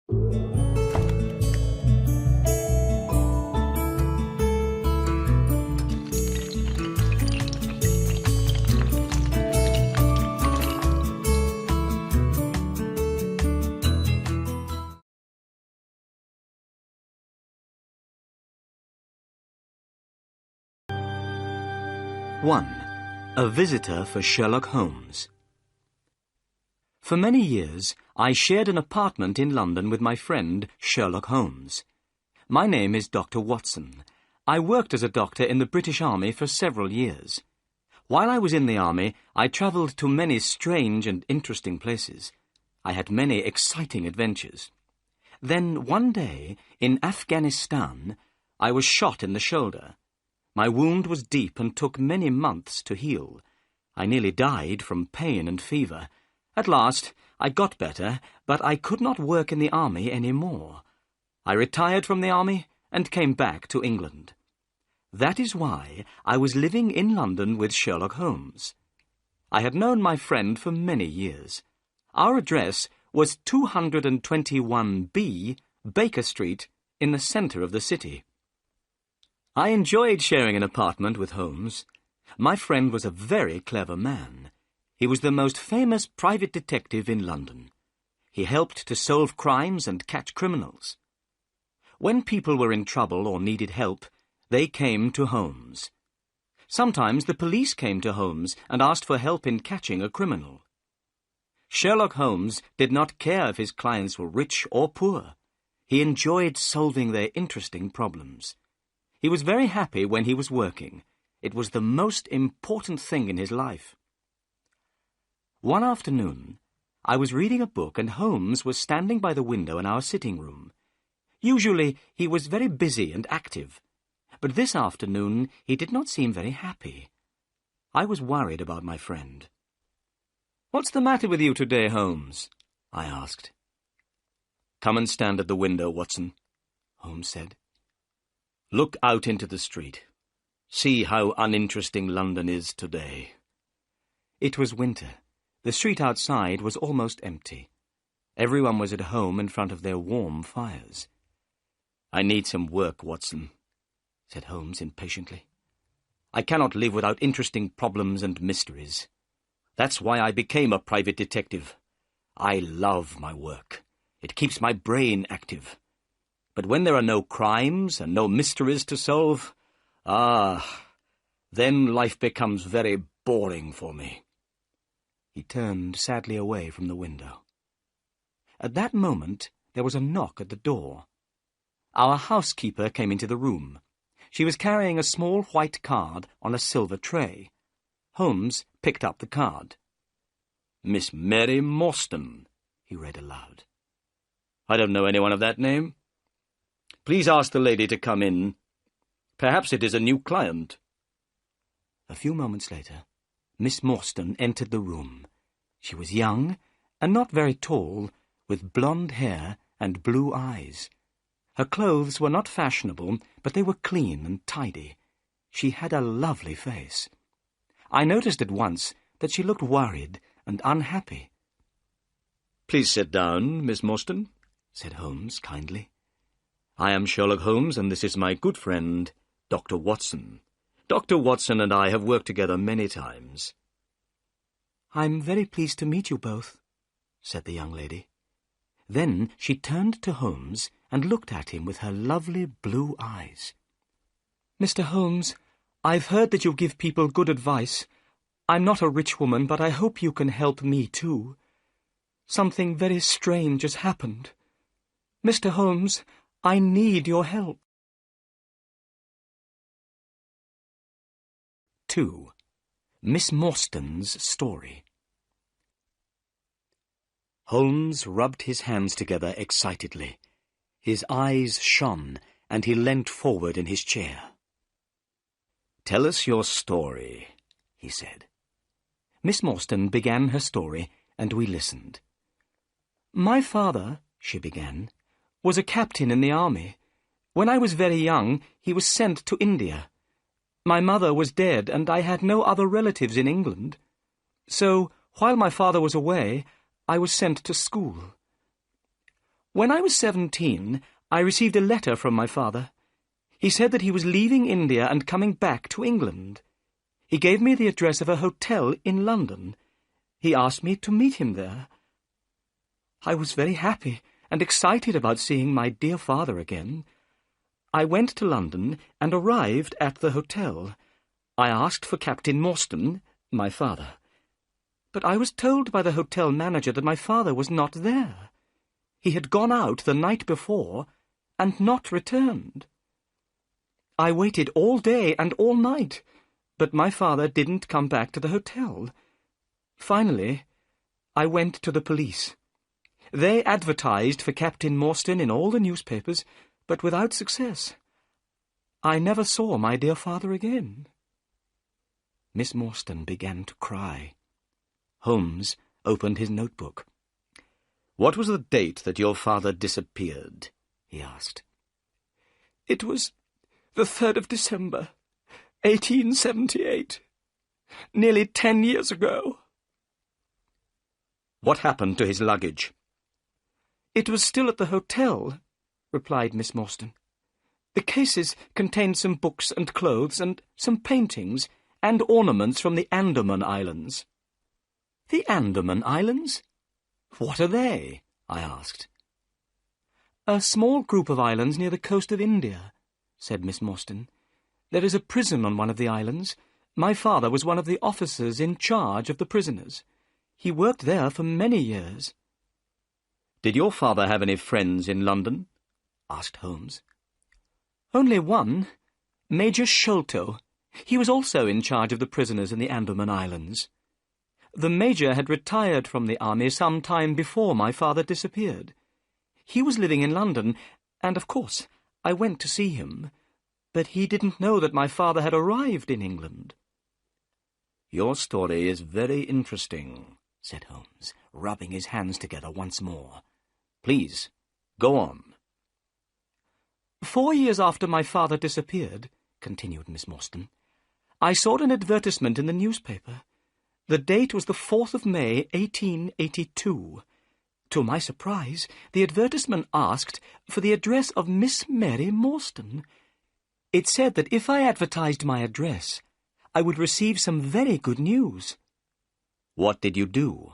1. A visitor for Sherlock Holmes. For many years, I shared an apartment in London with my friend Sherlock Holmes. My name is Dr. Watson. I worked as a doctor in the British Army for several years. While I was in the Army, I travelled to many strange and interesting places. I had many exciting adventures. Then, one day, in Afghanistan, I was shot in the shoulder. My wound was deep and took many months to heal. I nearly died from pain and fever. At last, I got better, but I could not work in the army any more. I retired from the army and came back to England. That is why I was living in London with Sherlock Holmes. I had known my friend for many years. Our address was 221B, Baker Street, in the centre of the city. I enjoyed sharing an apartment with Holmes. My friend was a very clever man. He was the most famous private detective in London. He helped to solve crimes and catch criminals. When people were in trouble or needed help, they came to Holmes. Sometimes the police came to Holmes and asked for help in catching a criminal. Sherlock Holmes did not care if his clients were rich or poor. He enjoyed solving their interesting problems. He was very happy when he was working. It was the most important thing in his life. One afternoon, I was reading a book and Holmes was standing by the window in our sitting room. Usually, he was very busy and active, but this afternoon he did not seem very happy. I was worried about my friend. "What's the matter with you today, Holmes?" I asked. "Come and stand at the window, Watson," Holmes said. "Look out into the street. See how uninteresting London is today." It was winter. The street outside was almost empty. Everyone was at home in front of their warm fires. "I need some work, Watson," said Holmes impatiently. "I cannot live without interesting problems and mysteries. That's why I became a private detective. I love my work. It keeps my brain active. But when there are no crimes and no mysteries to solve, then life becomes very boring for me." He turned sadly away from the window. At that moment, there was a knock at the door. Our housekeeper came into the room. She was carrying a small white card on a silver tray. Holmes picked up the card. "Miss Mary Morstan," he read aloud. "I don't know anyone of that name. Please ask the lady to come in. Perhaps it is a new client." A few moments later, Miss Morstan entered the room. She was young and not very tall, with blonde hair and blue eyes. Her clothes were not fashionable, but they were clean and tidy. She had a lovely face. I noticed at once that she looked worried and unhappy. "Please sit down, Miss Morstan," said Holmes kindly. "I am Sherlock Holmes, and this is my good friend, Dr. Watson. Dr. Watson and I have worked together many times." "I'm very pleased to meet you both," said the young lady. Then she turned to Holmes and looked at him with her lovely blue eyes. "Mr. Holmes, I've heard that you give people good advice. I'm not a rich woman, but I hope you can help me too. Something very strange has happened. Mr. Holmes, I need your help." 2. Miss Morstan's story. Holmes rubbed his hands together excitedly. His eyes shone, and he leant forward in his chair. "Tell us your story," he said. Miss Morstan began her story, and we listened. "My father," she began, "was a captain in the army. When I was very young, he was sent to India. My mother was dead, and I had no other relatives in England. So, while my father was away, I was sent to school. When I was 17, I received a letter from my father. He said that he was leaving India and coming back to England. He gave me the address of a hotel in London. He asked me to meet him there. I was very happy and excited about seeing my dear father again. I went to London and arrived at the hotel. I asked for Captain Morstan, my father. But I was told by the hotel manager that my father was not there. He had gone out the night before and not returned. I waited all day and all night, but my father didn't come back to the hotel. Finally, I went to the police. They advertised for Captain Morstan in all the newspapers, but without success. I never saw my dear father again. Miss Morstan began to cry. Holmes opened his notebook. "What was the date that your father disappeared?" he asked. It was the 3rd of December, 1878. Nearly 10 years ago. What happened to his luggage? It was still at the hotel, replied Miss Morstan. The cases contained some books and clothes and some paintings and ornaments from the Andaman Islands. The Andaman Islands? What are they? I asked. A small group of islands near the coast of India, said Miss Morstan. There is a prison on one of the islands. My father was one of the officers in charge of the prisoners. He worked there for many years. Did your father have any friends in London? Asked Holmes. Only one, Major Sholto. He was also in charge of the prisoners in the Andaman Islands. The Major had retired from the army some time before my father disappeared. He was living in London, and of course I went to see him, but he didn't know that my father had arrived in England. Your story is very interesting, said Holmes, rubbing his hands together once more. Please, go on. 4 years after my father disappeared, continued Miss Morstan, I saw an advertisement in the newspaper. The date was the 4th of May, 1882. To my surprise, the advertisement asked for the address of Miss Mary Morstan. It said that if I advertised my address, I would receive some very good news. What did you do?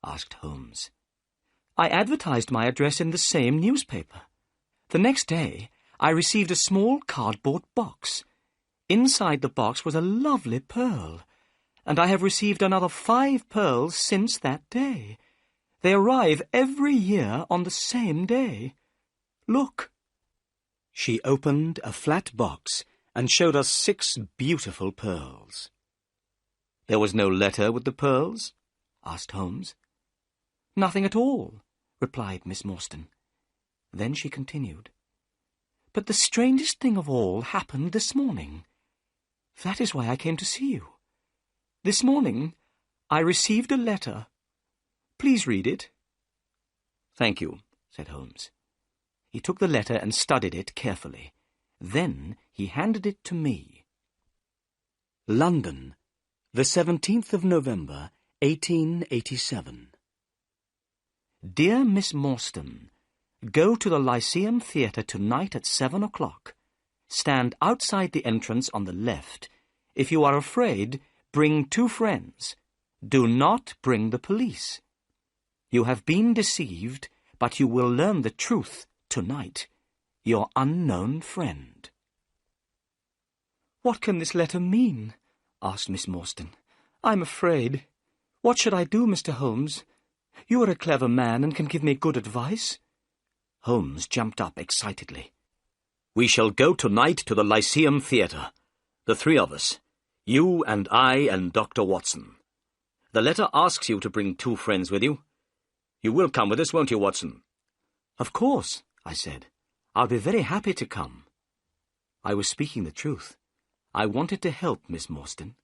Asked Holmes. I advertised my address in the same newspaper. The next day, I received a small cardboard box. Inside the box was a lovely pearl, and I have received another 5 pearls since that day. They arrive every year on the same day. Look. She opened a flat box and showed us 6 beautiful pearls. There was no letter with the pearls? Asked Holmes. Nothing at all, replied Miss Morstan. Then she continued. But the strangest thing of all happened this morning. That is why I came to see you. This morning, I received a letter. Please read it. Thank you, said Holmes. He took the letter and studied it carefully. Then he handed it to me. London, the 17th of November, 1887. Dear Miss Morstan, go to the Lyceum Theatre tonight at 7 o'clock. Stand outside the entrance on the left. If you are afraid, bring 2 friends. Do not bring the police. You have been deceived, but you will learn the truth tonight. Your unknown friend. What can this letter mean? Asked Miss Morstan. I'm afraid. What should I do, Mr. Holmes? You are a clever man and can give me good advice. Holmes jumped up excitedly. We shall go tonight to the Lyceum Theatre. The 3 of us. You and I and Dr. Watson. The letter asks you to bring 2 friends with you. You will come with us, won't you, Watson? Of course, I said. I'll be very happy to come. I was speaking the truth. I wanted to help Miss Morstan.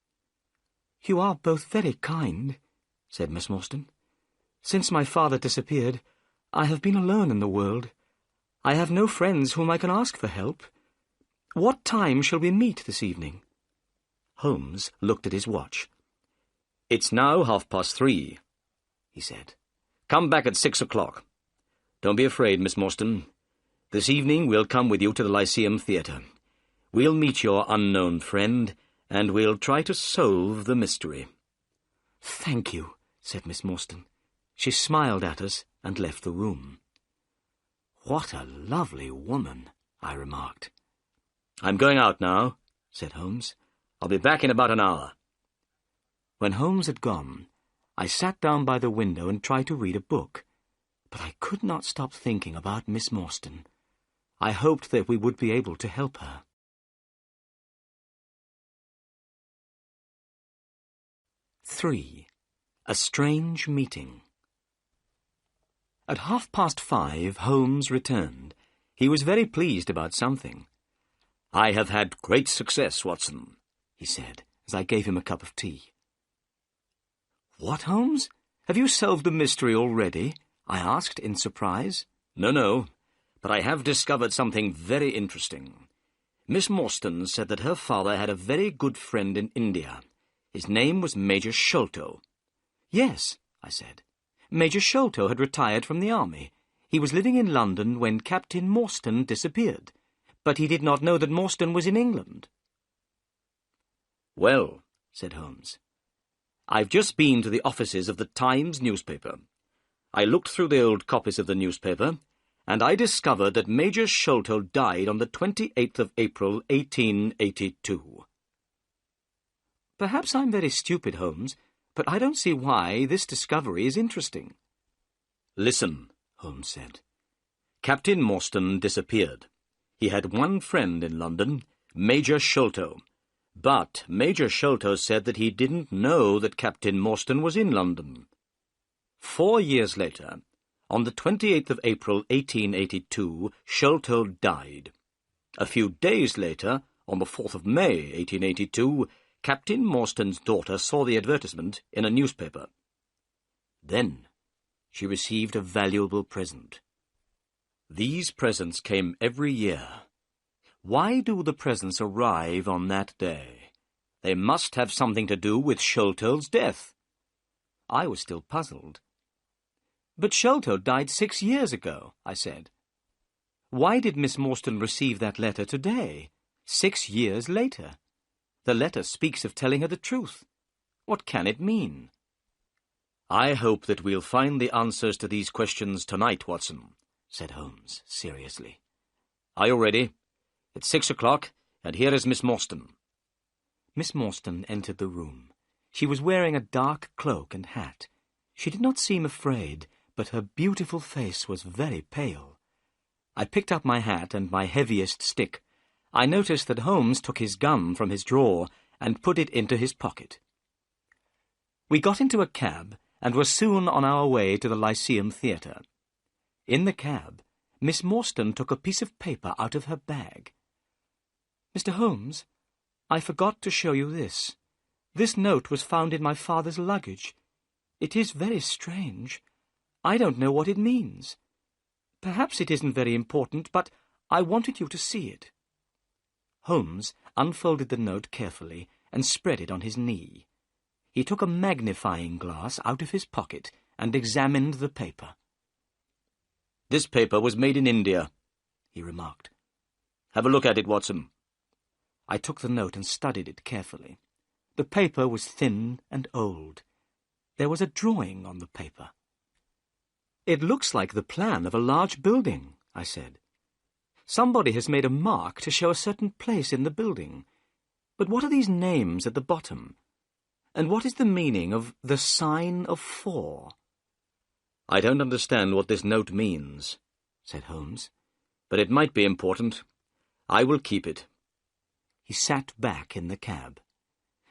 You are both very kind, said Miss Morstan. Since my father disappeared, I have been alone in the world. I have no friends whom I can ask for help. What time shall we meet this evening? Holmes looked at his watch. It's now 3:30, he said. Come back at 6 o'clock. Don't be afraid, Miss Morstan. This evening we'll come with you to the Lyceum Theatre. We'll meet your unknown friend, and we'll try to solve the mystery." "Thank you," said Miss Morstan. She smiled at us and left the room. "What a lovely woman," I remarked. "I'm going out now," said Holmes. "I'll be back in about an hour." When Holmes had gone, I sat down by the window and tried to read a book, but I could not stop thinking about Miss Morstan. I hoped that we would be able to help her. "3. A Strange Meeting." At 5:30, Holmes returned. He was very pleased about something. "I have had great success, Watson," he said, as I gave him a cup of tea. "What, Holmes? Have you solved the mystery already?" I asked in surprise. No, but I have discovered something very interesting. Miss Morstan said that her father had a very good friend in India. His name was Major Sholto. "Yes," I said. "Major Sholto had retired from the army. He was living in London when Captain Morstan disappeared, but he did not know that Morstan was in England." "Well," said Holmes, "I've just been to the offices of the Times newspaper. I looked through the old copies of the newspaper, and I discovered that Major Sholto died on the 28th of April, 1882. "Perhaps I'm very stupid, Holmes, but I don't see why this discovery is interesting." "Listen," Holmes said. "Captain Morstan disappeared. He had one friend in London, Major Sholto. But Major Sholto said that he didn't know that Captain Morstan was in London. 4 years later, on the 28th of April, 1882, Sholto died. A few days later, on the 4th of May, 1882, Captain Morstan's daughter saw the advertisement in a newspaper. Then she received a valuable present. These presents came every year. Why do the presents arrive on that day? They must have something to do with Sholto's death." I was still puzzled. "But Sholto died 6 years ago," I said. "Why did Miss Morstan receive that letter today, 6 years later? The letter speaks of telling her the truth. What can it mean?" "I hope that we'll find the answers to these questions tonight, Watson," said Holmes seriously. "Are you ready? It's 6 o'clock, and here is Miss Morstan." Miss Morstan entered the room. She was wearing a dark cloak and hat. She did not seem afraid, but her beautiful face was very pale. I picked up my hat and my heaviest stick. I noticed that Holmes took his gun from his drawer and put it into his pocket. We got into a cab and were soon on our way to the Lyceum Theatre. In the cab, Miss Morstan took a piece of paper out of her bag. "Mr. Holmes, I forgot to show you this. This note was found in my father's luggage. It is very strange. I don't know what it means. Perhaps it isn't very important, but I wanted you to see it." Holmes unfolded the note carefully and spread it on his knee. He took a magnifying glass out of his pocket and examined the paper. "This paper was made in India," he remarked. "Have a look at it, Watson." I took the note and studied it carefully. The paper was thin and old. There was a drawing on the paper. "It looks like the plan of a large building," I said. "Somebody has made a mark to show a certain place in the building. But what are these names at the bottom? And what is the meaning of the sign of 4? "I don't understand what this note means," said Holmes, "but it might be important. I will keep it." He sat back in the cab.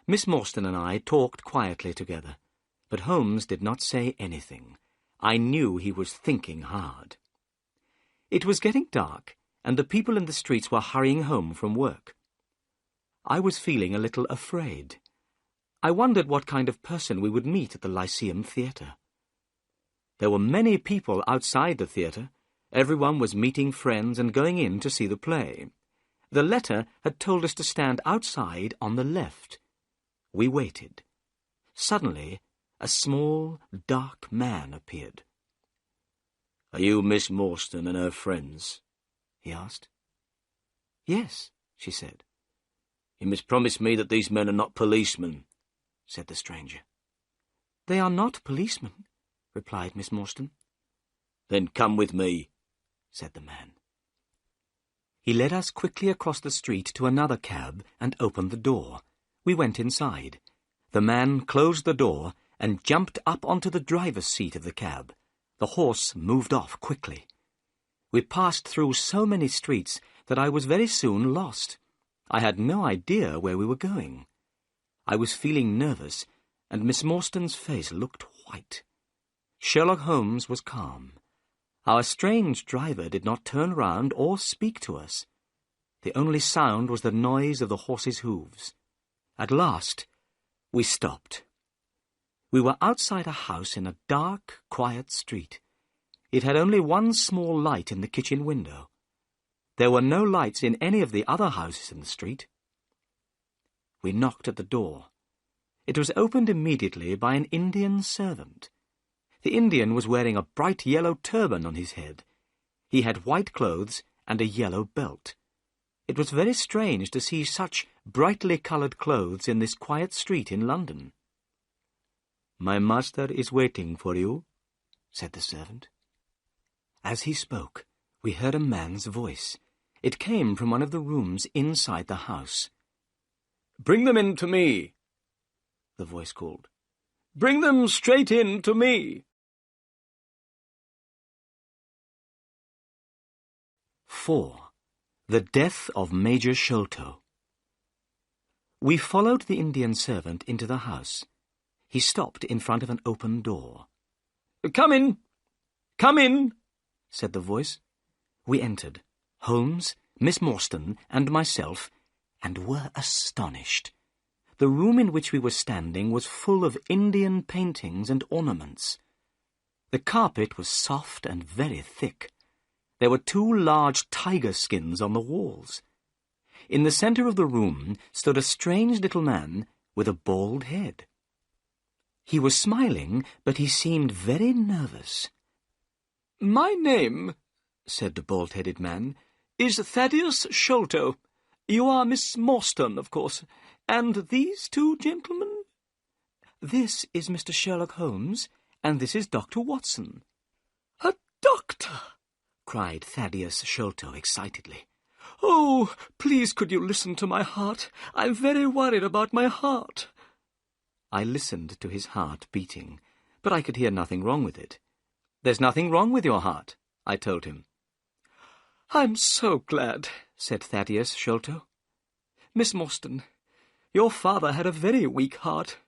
Miss Morstan and I talked quietly together, but Holmes did not say anything. I knew he was thinking hard. It was getting dark, and the people in the streets were hurrying home from work. I was feeling a little afraid. I wondered what kind of person we would meet at the Lyceum Theatre. There were many people outside the theatre. Everyone was meeting friends and going in to see the play. The letter had told us to stand outside on the left. We waited. Suddenly, a small, dark man appeared. "Are you Miss Morstan and her friends?" he asked. "Yes," she said. "You must promise me that these men are not policemen," said the stranger. "They are not policemen," replied Miss Morstan. "Then come with me," said the man. He led us quickly across the street to another cab and opened the door. We went inside. The man closed the door and jumped up onto the driver's seat of the cab. The horse moved off quickly. We passed through so many streets that I was very soon lost. I had no idea where we were going. I was feeling nervous, and Miss Morstan's face looked white. Sherlock Holmes was calm. Our strange driver did not turn round or speak to us. The only sound was the noise of the horse's hooves. At last, we stopped. We were outside a house in a dark, quiet street. It had only one small light in the kitchen window. There were no lights in any of the other houses in the street. We knocked at the door. It was opened immediately by an Indian servant. The Indian was wearing a bright yellow turban on his head. He had white clothes and a yellow belt. It was very strange to see such brightly coloured clothes in this quiet street in London. "My master is waiting for you," said the servant. As he spoke, we heard a man's voice. It came from one of the rooms inside the house. "Bring them in to me," the voice called. "Bring them straight in to me." 4. The Death of Major Sholto. We followed the Indian servant into the house. He stopped in front of an open door. "Come in! Come in!" said the voice. We entered, Holmes, Miss Morstan, and myself, and were astonished. The room in which we were standing was full of Indian paintings and ornaments. The carpet was soft and very thick. There were 2 large tiger skins on the walls. In the centre of the room stood a strange little man with a bald head. He was smiling, but he seemed very nervous. "My name," said the bald-headed man, "is Thaddeus Sholto. You are Miss Morstan, of course. And these 2 gentlemen?" "This is Mr. Sherlock Holmes, and this is Dr. Watson." "A doctor!" cried Thaddeus Sholto excitedly. "Oh, please could you listen to my heart? I'm very worried about my heart." I listened to his heart beating, but I could hear nothing wrong with it. "There's nothing wrong with your heart," I told him. "I'm so glad," said Thaddeus Sholto. "Miss Morstan, your father had a very weak heart.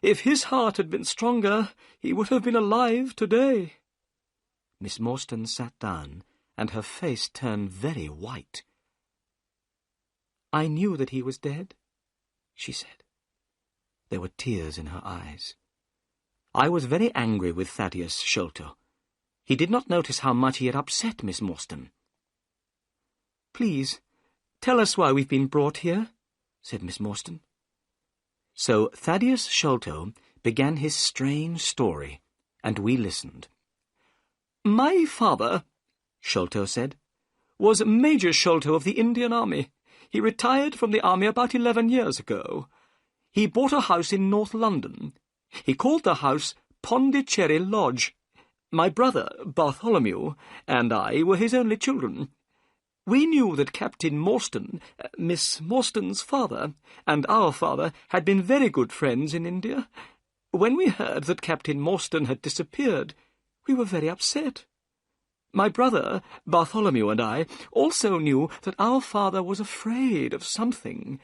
If his heart had been stronger, he would have been alive today." Miss Morstan sat down, and her face turned very white. "I knew that he was dead," she said. There were tears in her eyes. I was very angry with Thaddeus Sholto. He did not notice how much he had upset Miss Morstan. "Please, tell us why we've been brought here," said Miss Morstan. So Thaddeus Sholto began his strange story, and we listened. "My father," Sholto said, "was Major Sholto of the Indian Army. He retired from the army about 11 years ago. He bought a house in North London. He called the house Pondicherry Lodge. My brother, Bartholomew, and I were his only children. We knew that Captain Morstan, Miss Morstan's father, and our father had been very good friends in India. When we heard that Captain Morstan had disappeared, we were very upset. My brother, Bartholomew, and I also knew that our father was afraid of something.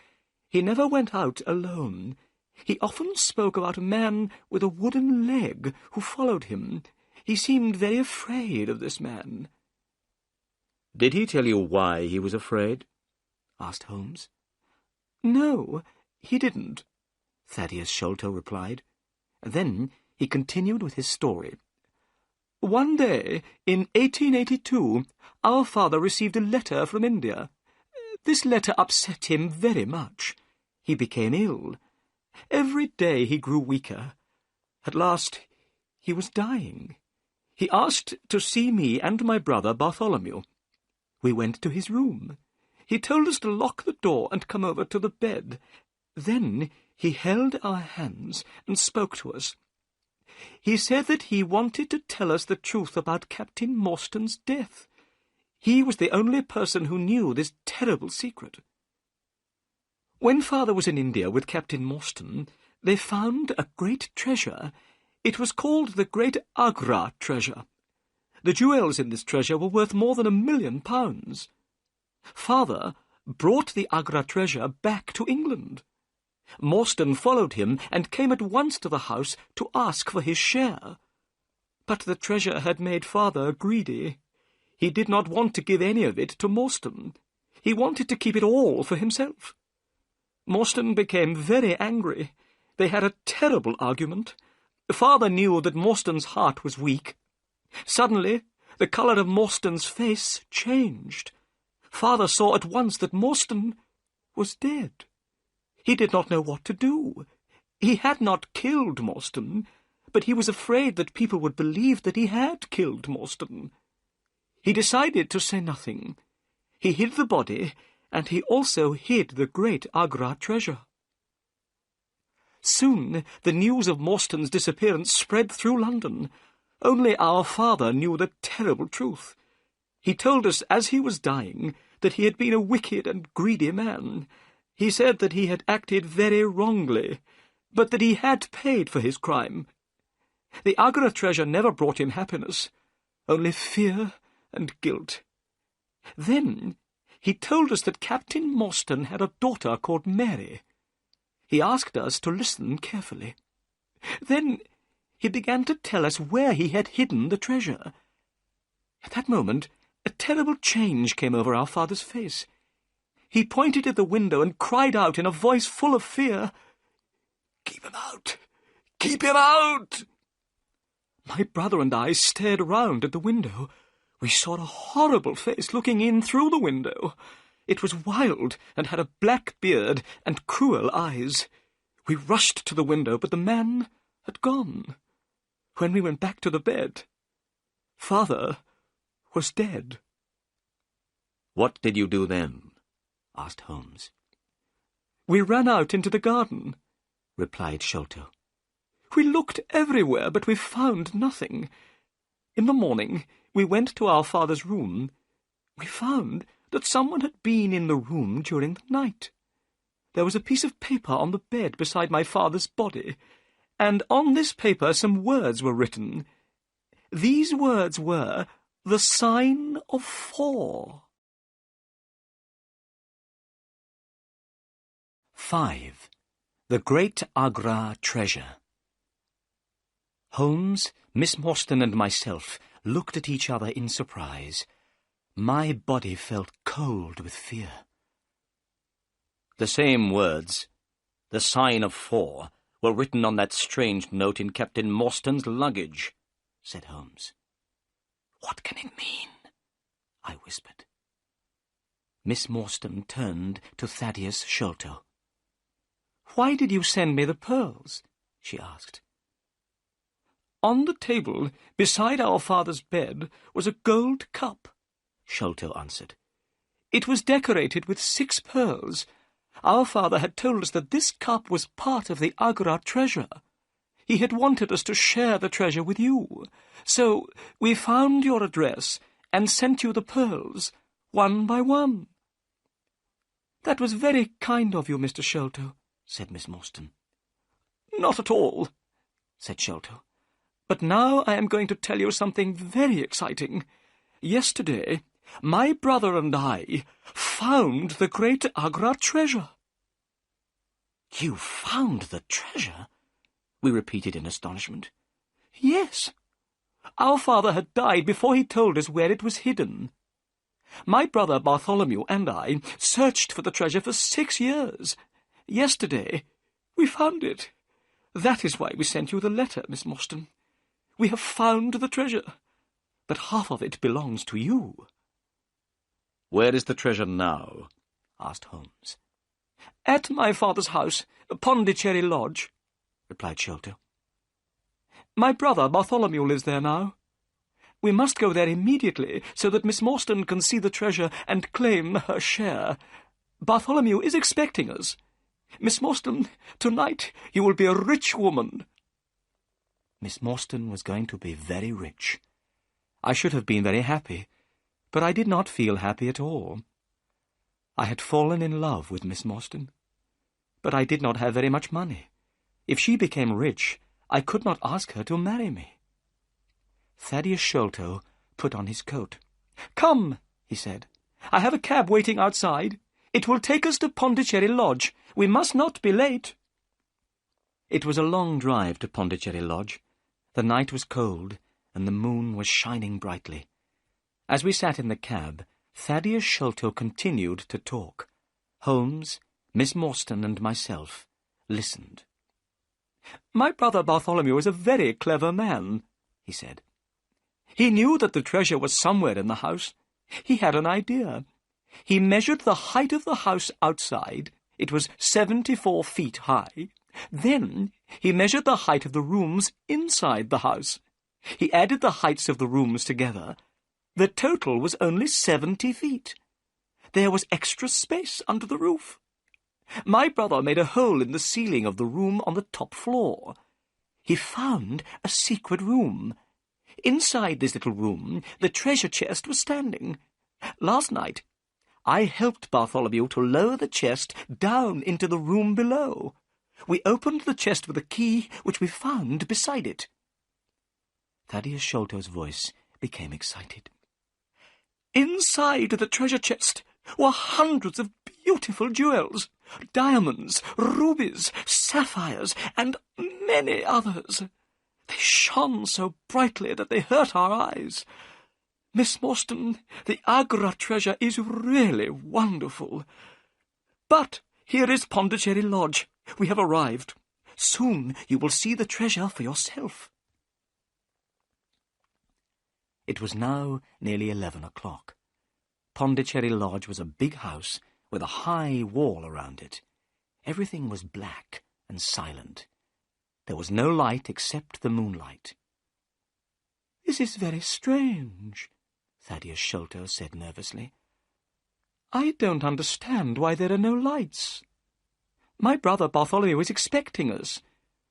He never went out alone. He often spoke about a man with a wooden leg who followed him. He seemed very afraid of this man." "Did he tell you why he was afraid?" asked Holmes. "No, he didn't," Thaddeus Sholto replied. Then he continued with his story. "One day, in 1882, our father received a letter from India. This letter upset him very much. He became ill. Every day he grew weaker. At last, he was dying. He asked to see me and my brother Bartholomew. We went to his room. He told us to lock the door and come over to the bed. Then he held our hands and spoke to us. He said that he wanted to tell us the truth about Captain Morstan's death. He was the only person who knew this terrible secret. When Father was in India with Captain Morstan, they found a great treasure. It was called the Great Agra treasure. The jewels in this treasure were worth more than £1,000,000. Father brought the Agra treasure back to England. Morstan followed him and came at once to the house to ask for his share. But the treasure had made Father greedy. He did not want to give any of it to Morstan. He wanted to keep it all for himself. Morstan became very angry. They had a terrible argument. Father knew that Morstan's heart was weak. Suddenly, the colour of Morstan's face changed. Father saw at once that Morstan was dead. He did not know what to do. He had not killed Morstan, but he was afraid that people would believe that he had killed Morstan. He decided to say nothing. He hid the body, and he also hid the great Agra treasure. Soon the news of Morstan's disappearance spread through London. Only our father knew the terrible truth. He told us as he was dying that he had been a wicked and greedy man. He said that he had acted very wrongly, but that he had paid for his crime. The Agra treasure never brought him happiness, only fear and guilt. Then he told us that Captain Morstan had a daughter called Mary. He asked us to listen carefully. Then he began to tell us where he had hidden the treasure. At that moment, a terrible change came over our father's face. He pointed at the window and cried out in a voice full of fear, "Keep him out! Keep him out!" My brother and I stared round at the window. We saw a horrible face looking in through the window. It was wild and had a black beard and cruel eyes. We rushed to the window, but the man had gone. When we went back to the bed, Father was dead. "What did you do then?" asked Holmes. "We ran out into the garden," replied Sholto. "We looked everywhere, but we found nothing. In the morning, we went to our father's room. We found that someone had been in the room during the night. There was a piece of paper on the bed beside my father's body, and on this paper some words were written. These words were, 'The sign of 4. 5. The Great Agra Treasure. Holmes, Miss Morstan, and myself looked at each other in surprise. My body felt cold with fear. "The same words, 'The sign of 4, were written on that strange note in Captain Morstan's luggage," said Holmes. "What can it mean?" I whispered. Miss Morstan turned to Thaddeus Sholto. "Why did you send me the pearls?" she asked. "On the table, beside our father's bed, was a gold cup," Sholto answered. "It was decorated with 6 pearls. Our father had told us that this cup was part of the Agra treasure. He had wanted us to share the treasure with you. So we found your address and sent you the pearls, one by one." "That was very kind of you, Mr. Sholto," said Miss Morstan. "Not at all," said Sholto. "But now I am going to tell you something very exciting. Yesterday, my brother and I found the great Agra treasure." "You found the treasure?" we repeated in astonishment. "Yes. Our father had died before he told us where it was hidden. My brother Bartholomew and I searched for the treasure for 6 years. Yesterday, we found it. That is why we sent you the letter, Miss Morstan. We have found the treasure, but half of it belongs to you." "Where is the treasure now?" asked Holmes. "At my father's house, Pondicherry Lodge," replied Sholto. "My brother Bartholomew lives there now. We must go there immediately, so that Miss Morstan can see the treasure and claim her share. Bartholomew is expecting us. Miss Morstan, tonight you will be a rich woman." Miss Morstan was going to be very rich. I should have been very happy, but I did not feel happy at all. I had fallen in love with Miss Morstan, but I did not have very much money. If she became rich, I could not ask her to marry me. Thaddeus Sholto put on his coat. "Come," he said. "I have a cab waiting outside. It will take us to Pondicherry Lodge. We must not be late." It was a long drive to Pondicherry Lodge. The night was cold, and the moon was shining brightly. As we sat in the cab, Thaddeus Sholto continued to talk. Holmes, Miss Morstan, and myself listened. "My brother Bartholomew is a very clever man," he said. "He knew that the treasure was somewhere in the house. He had an idea. He measured the height of the house outside. It was 74 feet high. Then he measured the height of the rooms inside the house. He added the heights of the rooms together. The total was only 70 feet. There was extra space under the roof. My brother made a hole in the ceiling of the room on the top floor. He found a secret room. Inside this little room, the treasure chest was standing. Last night, I helped Bartholomew to lower the chest down into the room below. We opened the chest with a key which we found beside it." Thaddeus Sholto's voice became excited. "Inside the treasure chest were hundreds of beautiful jewels, diamonds, rubies, sapphires, and many others. They shone so brightly that they hurt our eyes. Miss Morstan, the Agra treasure is really wonderful. But here is Pondicherry Lodge. We have arrived. Soon you will see the treasure for yourself." It was now nearly 11 o'clock. Pondicherry Lodge was a big house with a high wall around it. Everything was black and silent. There was no light except the moonlight. "This is very strange," Thaddeus Sholto said nervously. "I don't understand why there are no lights. My brother Bartholomew is expecting us,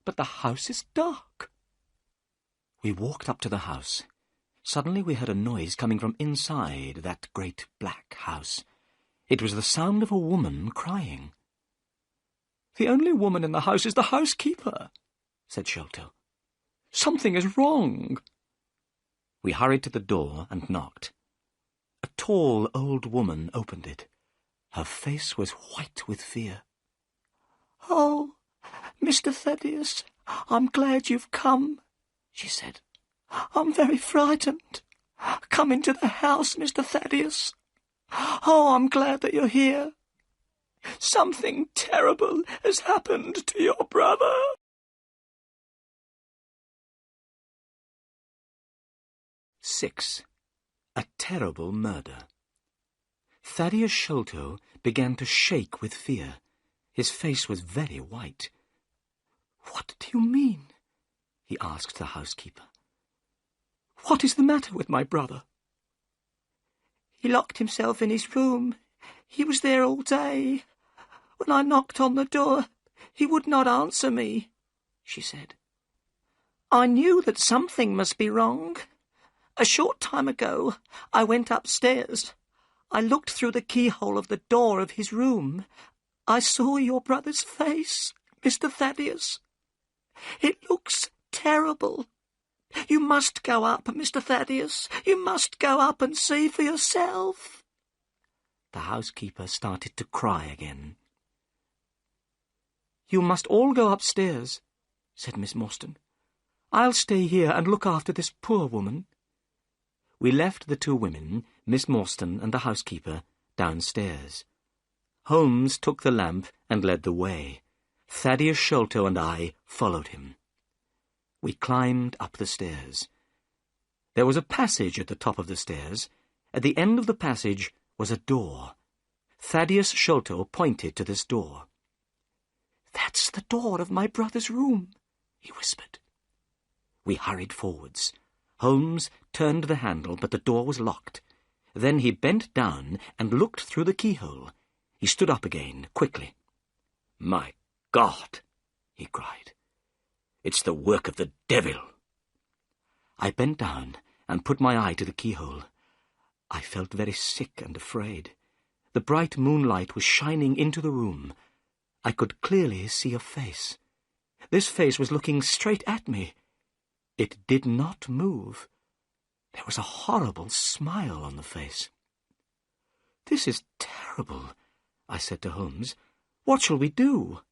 but the house is dark." We walked up to the house. Suddenly we heard a noise coming from inside that great black house. It was the sound of a woman crying. "The only woman in the house is the housekeeper," said Sholto. "Something is wrong." We hurried to the door and knocked. A tall old woman opened it. Her face was white with fear. "Oh, Mr. Thaddeus, I'm glad you've come," she said. "I'm very frightened. Come into the house, Mr. Thaddeus. Oh, I'm glad that you're here. Something terrible has happened to your brother." "6. A terrible murder." Thaddeus Sholto began to shake with fear. His face was very white. "What do you mean?" he asked the housekeeper. "What is the matter with my brother?" "He locked himself in his room. He was there all day. When I knocked on the door, he would not answer me," she said. "I knew that something must be wrong. A short time ago, I went upstairs. I looked through the keyhole of the door of his room. I saw your brother's face, Mr. Thaddeus. It looks terrible. You must go up, Mr. Thaddeus. You must go up and see for yourself." The housekeeper started to cry again. "You must all go upstairs," said Miss Morstan. "I'll stay here and look after this poor woman." We left the two women, Miss Morstan and the housekeeper, downstairs. Holmes took the lamp and led the way. Thaddeus Sholto and I followed him. We climbed up the stairs. There was a passage at the top of the stairs. At the end of the passage was a door. Thaddeus Sholto pointed to this door. "That's the door of my brother's room," he whispered. We hurried forwards. Holmes turned the handle, but the door was locked. Then he bent down and looked through the keyhole. He stood up again, quickly. "My God!" he cried. "It's the work of the devil." I bent down and put my eye to the keyhole. I felt very sick and afraid. The bright moonlight was shining into the room. I could clearly see a face. This face was looking straight at me. It did not move. There was a horrible smile on the face. "This is terrible," I said to Holmes. "What shall we do?"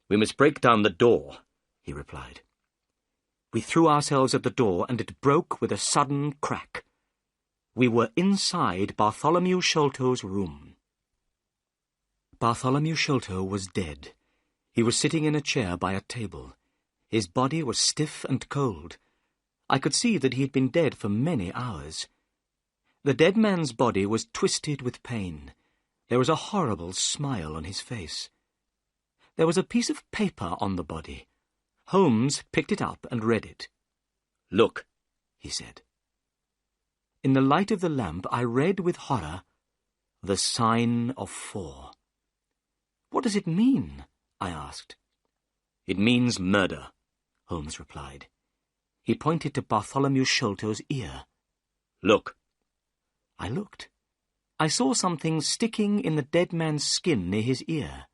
"We must break down the door," he replied. We threw ourselves at the door, and it broke with a sudden crack. We were inside Bartholomew Sholto's room. Bartholomew Sholto was dead. He was sitting in a chair by a table. His body was stiff and cold. I could see that he had been dead for many hours. The dead man's body was twisted with pain. There was a horrible smile on his face. There was a piece of paper on the body. Holmes picked it up and read it. "Look," he said. In the light of the lamp, I read with horror, "The sign of 4." "What does it mean?" I asked. "It means murder," Holmes replied. He pointed to Bartholomew Sholto's ear. "Look." I looked. I saw something sticking in the dead man's skin near his ear.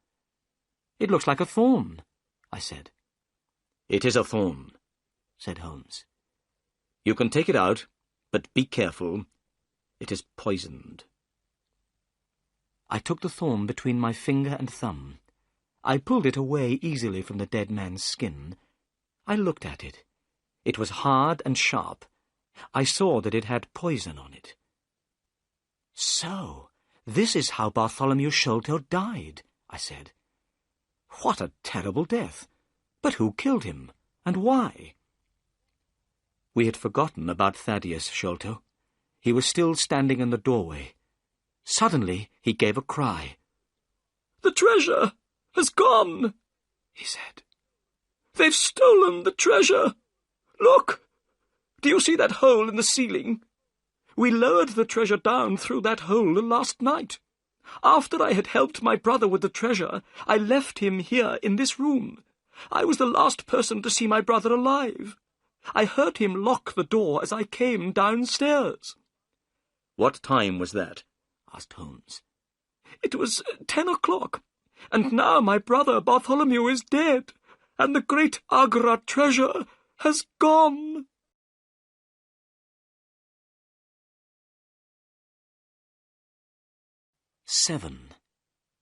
"It looks like a thorn," I said. "It is a thorn," said Holmes. "You can take it out, but be careful. It is poisoned." I took the thorn between my finger and thumb. I pulled it away easily from the dead man's skin. I looked at it. It was hard and sharp. I saw that it had poison on it. "So, this is how Bartholomew Sholto died," I said. "What a terrible death! But who killed him, and why?" We had forgotten about Thaddeus Sholto. He was still standing in the doorway. Suddenly he gave a cry. "The treasure has gone," he said. "They've stolen the treasure. Look! Do you see that hole in the ceiling? We lowered the treasure down through that hole last night. After I had helped my brother with the treasure, I left him here in this room. I was the last person to see my brother alive. I heard him lock the door as I came downstairs." "What time was that?" asked Holmes. "It was 10 o'clock, and now my brother Bartholomew is dead, and the great Agra treasure has gone." "7.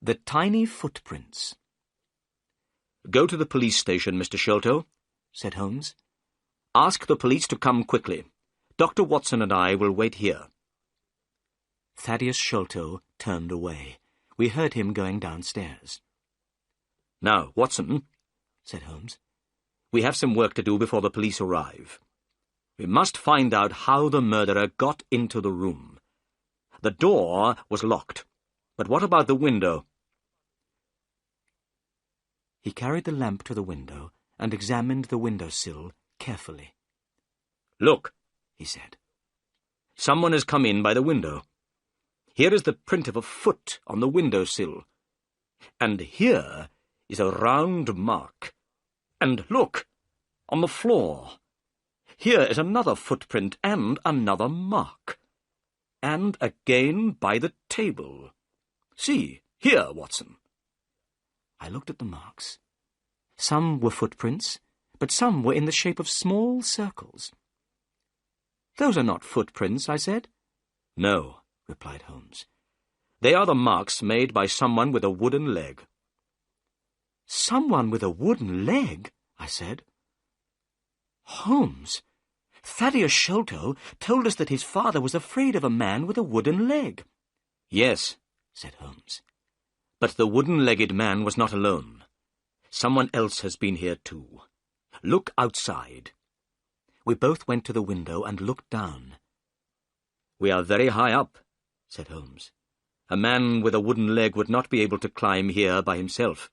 The Tiny Footprints." "Go to the police station, Mr. Sholto," said Holmes. "Ask the police to come quickly. Dr. Watson and I will wait here." Thaddeus Sholto turned away. We heard him going downstairs. "Now, Watson," said Holmes, "we have some work to do before the police arrive. We must find out how the murderer got into the room. The door was locked, but what about the window?" He carried the lamp to the window and examined the window-sill carefully. "Look," he said. "Someone has come in by the window. Here is the print of a foot on the window-sill. And here is a round mark. And look, on the floor. Here is another footprint and another mark. And again by the table. See, here, Watson." I looked at the marks. Some were footprints, but some were in the shape of small circles. "Those are not footprints," I said. "No," replied Holmes. "They are the marks made by someone with a wooden leg." "Someone with a wooden leg?" I said. "Holmes, Thaddeus Sholto told us that his father was afraid of a man with a wooden leg." "Yes," said Holmes. "But the wooden-legged man was not alone. Someone else has been here too. Look outside." We both went to the window and looked down. "We are very high up," said Holmes. "A man with a wooden leg would not be able to climb here by himself."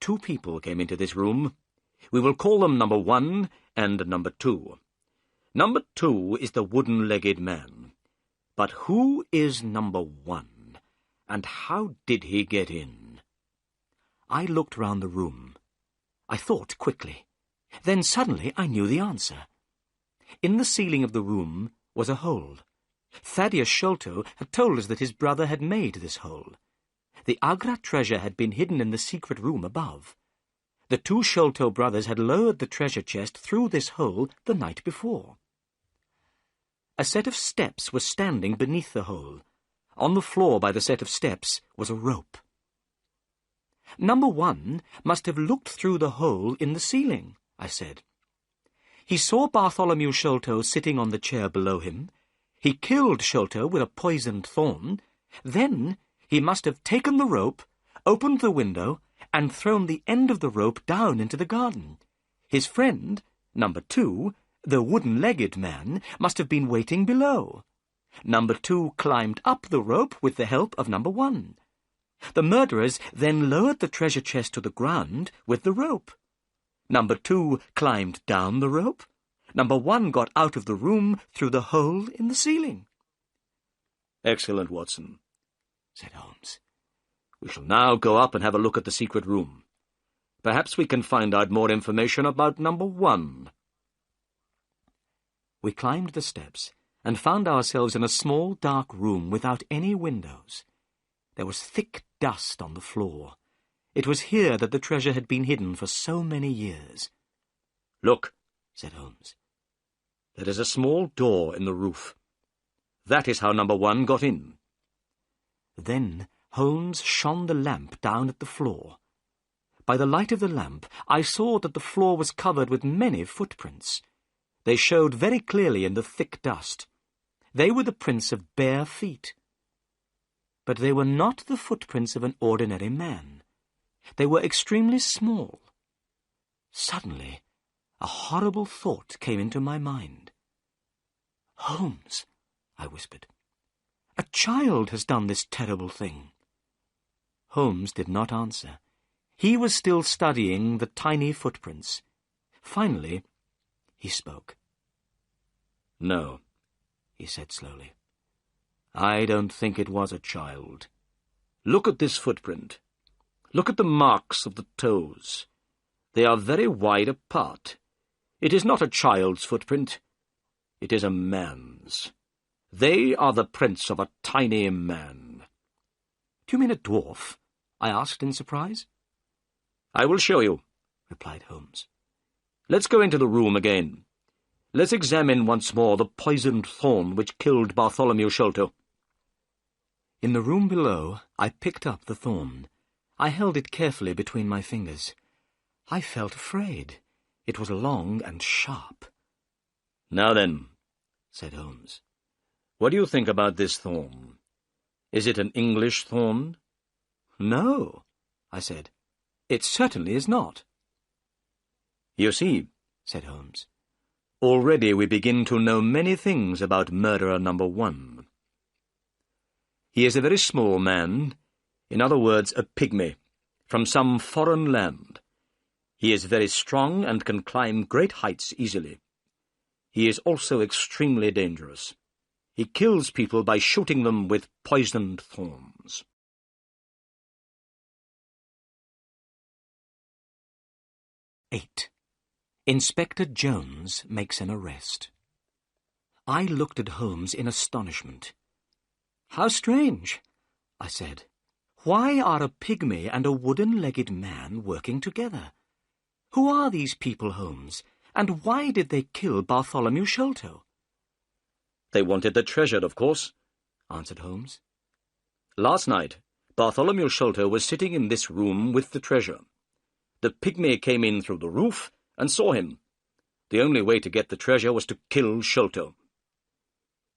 2 people came into this room. We will call them number 1 and number 2. Number 2 is the wooden-legged man. But who is number 1, and how did he get in? I looked round the room. I thought quickly. Then suddenly I knew the answer. In the ceiling of the room was a hole. Thaddeus Sholto had told us that his brother had made this hole. The Agra treasure had been hidden in the secret room above. The 2 Sholto brothers had lowered the treasure chest through this hole the night before. A set of steps was standing beneath the hole. On the floor by the set of steps was a rope. Number 1 must have looked through the hole in the ceiling, I said. He saw Bartholomew Sholto sitting on the chair below him. He killed Sholto with a poisoned thorn. Then he must have taken the rope, opened the window, and thrown the end of the rope down into the garden. His friend, number 2, the wooden-legged man, must have been waiting below. Number 2 climbed up the rope with the help of number 1. The murderers then lowered the treasure chest to the ground with the rope. Number 2 climbed down the rope. Number 1 got out of the room through the hole in the ceiling. Excellent, Watson, said Holmes. We shall now go up and have a look at the secret room. Perhaps we can find out more information about number 1. We climbed the steps and found ourselves in a small, dark room without any windows. There was thick dust on the floor. It was here that the treasure had been hidden for so many years. Look, said Holmes. There is a small door in the roof. That is how number 1 got in. Then Holmes shone the lamp down at the floor. By the light of the lamp, I saw that the floor was covered with many footprints. They showed very clearly in the thick dust. They were the prints of bare feet. But they were not the footprints of an ordinary man. They were extremely small. Suddenly, a horrible thought came into my mind. "Holmes," I whispered, "a child has done this terrible thing." Holmes did not answer. He was still studying the tiny footprints. Finally, he spoke. "No," he said slowly. "I don't think it was a child. Look at this footprint. Look at the marks of the toes. They are very wide apart. It is not a child's footprint. It is a man's. They are the prints of a tiny man." "Do you mean a dwarf?" I asked in surprise. "I will show you," replied Holmes. "Let's go into the room again. Let's examine once more the poisoned thorn which killed Bartholomew Sholto." In the room below, I picked up the thorn. I held it carefully between my fingers. I felt afraid. It was long and sharp. "Now then," said Holmes, "what do you think about this thorn? Is it an English thorn?" "No," I said. "It certainly is not." "You see," said Holmes, "already we begin to know many things about murderer number 1. He is a very small man, in other words, a pygmy, from some foreign land. He is very strong and can climb great heights easily. He is also extremely dangerous. He kills people by shooting them with poisoned thorns." "8. Inspector Jones makes an arrest." I looked at Holmes in astonishment. "How strange," I said. "Why are a pygmy and a wooden-legged man working together? Who are these people, Holmes, and why did they kill Bartholomew Sholto?" "They wanted the treasure, of course," answered Holmes. "Last night, Bartholomew Sholto was sitting in this room with the treasure. The pygmy came in through the roof and saw him. The only way to get the treasure was to kill Sholto."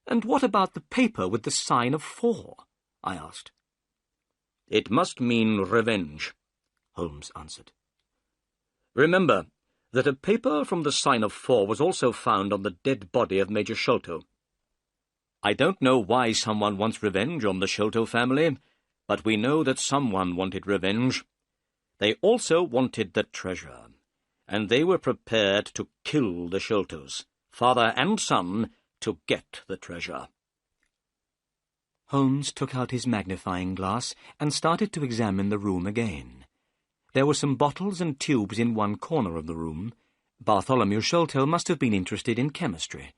"And what about the paper with the sign of 4? I asked. "It must mean revenge," Holmes answered. "Remember that a paper from the sign of 4 was also found on the dead body of Major Sholto. I don't know why someone wants revenge on the Sholto family, but we know that someone wanted revenge. They also wanted the treasure, and they were prepared to kill the Sholtos father and son, to get the treasure. Holmes took out his magnifying glass and started to examine the room again. There were some bottles and tubes in one corner of the room. Bartholomew Sholto must have been interested in chemistry.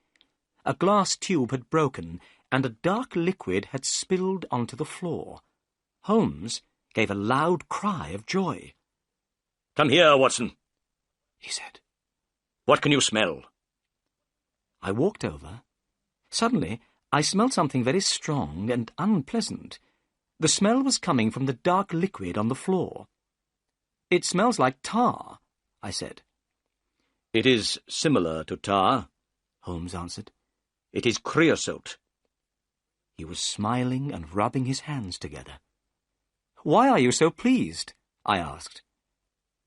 A glass tube had broken, and a dark liquid had spilled onto the floor. Holmes gave a loud cry of joy. "Come here, Watson," he said. "What can you smell?" I walked over. Suddenly, I smelled something very strong and unpleasant. The smell was coming from the dark liquid on the floor. "It smells like tar," I said. "It is similar to tar," Holmes answered. "It is creosote." He was smiling and rubbing his hands together. "Why are you so pleased?" I asked.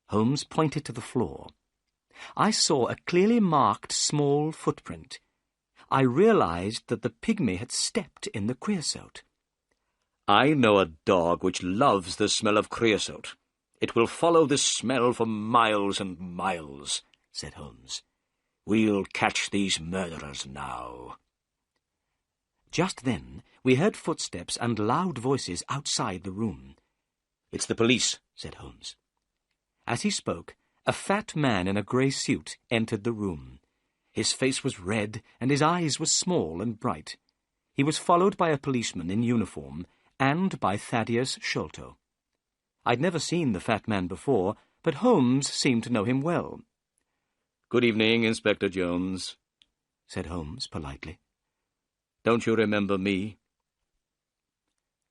Holmes pointed to the floor. I saw a clearly marked small footprint. I realized that the pygmy had stepped in the creosote. "I know a dog which loves the smell of creosote. It will follow this smell for miles and miles," said Holmes. "We'll catch these murderers now." Just then we heard footsteps and loud voices outside the room. "It's the police," said Holmes. As he spoke, a fat man in a grey suit entered the room. His face was red, and his eyes were small and bright. He was followed by a policeman in uniform and by Thaddeus Sholto. I'd never seen the fat man before, but Holmes seemed to know him well. "Good evening, Inspector Jones," said Holmes politely. "Don't you remember me?"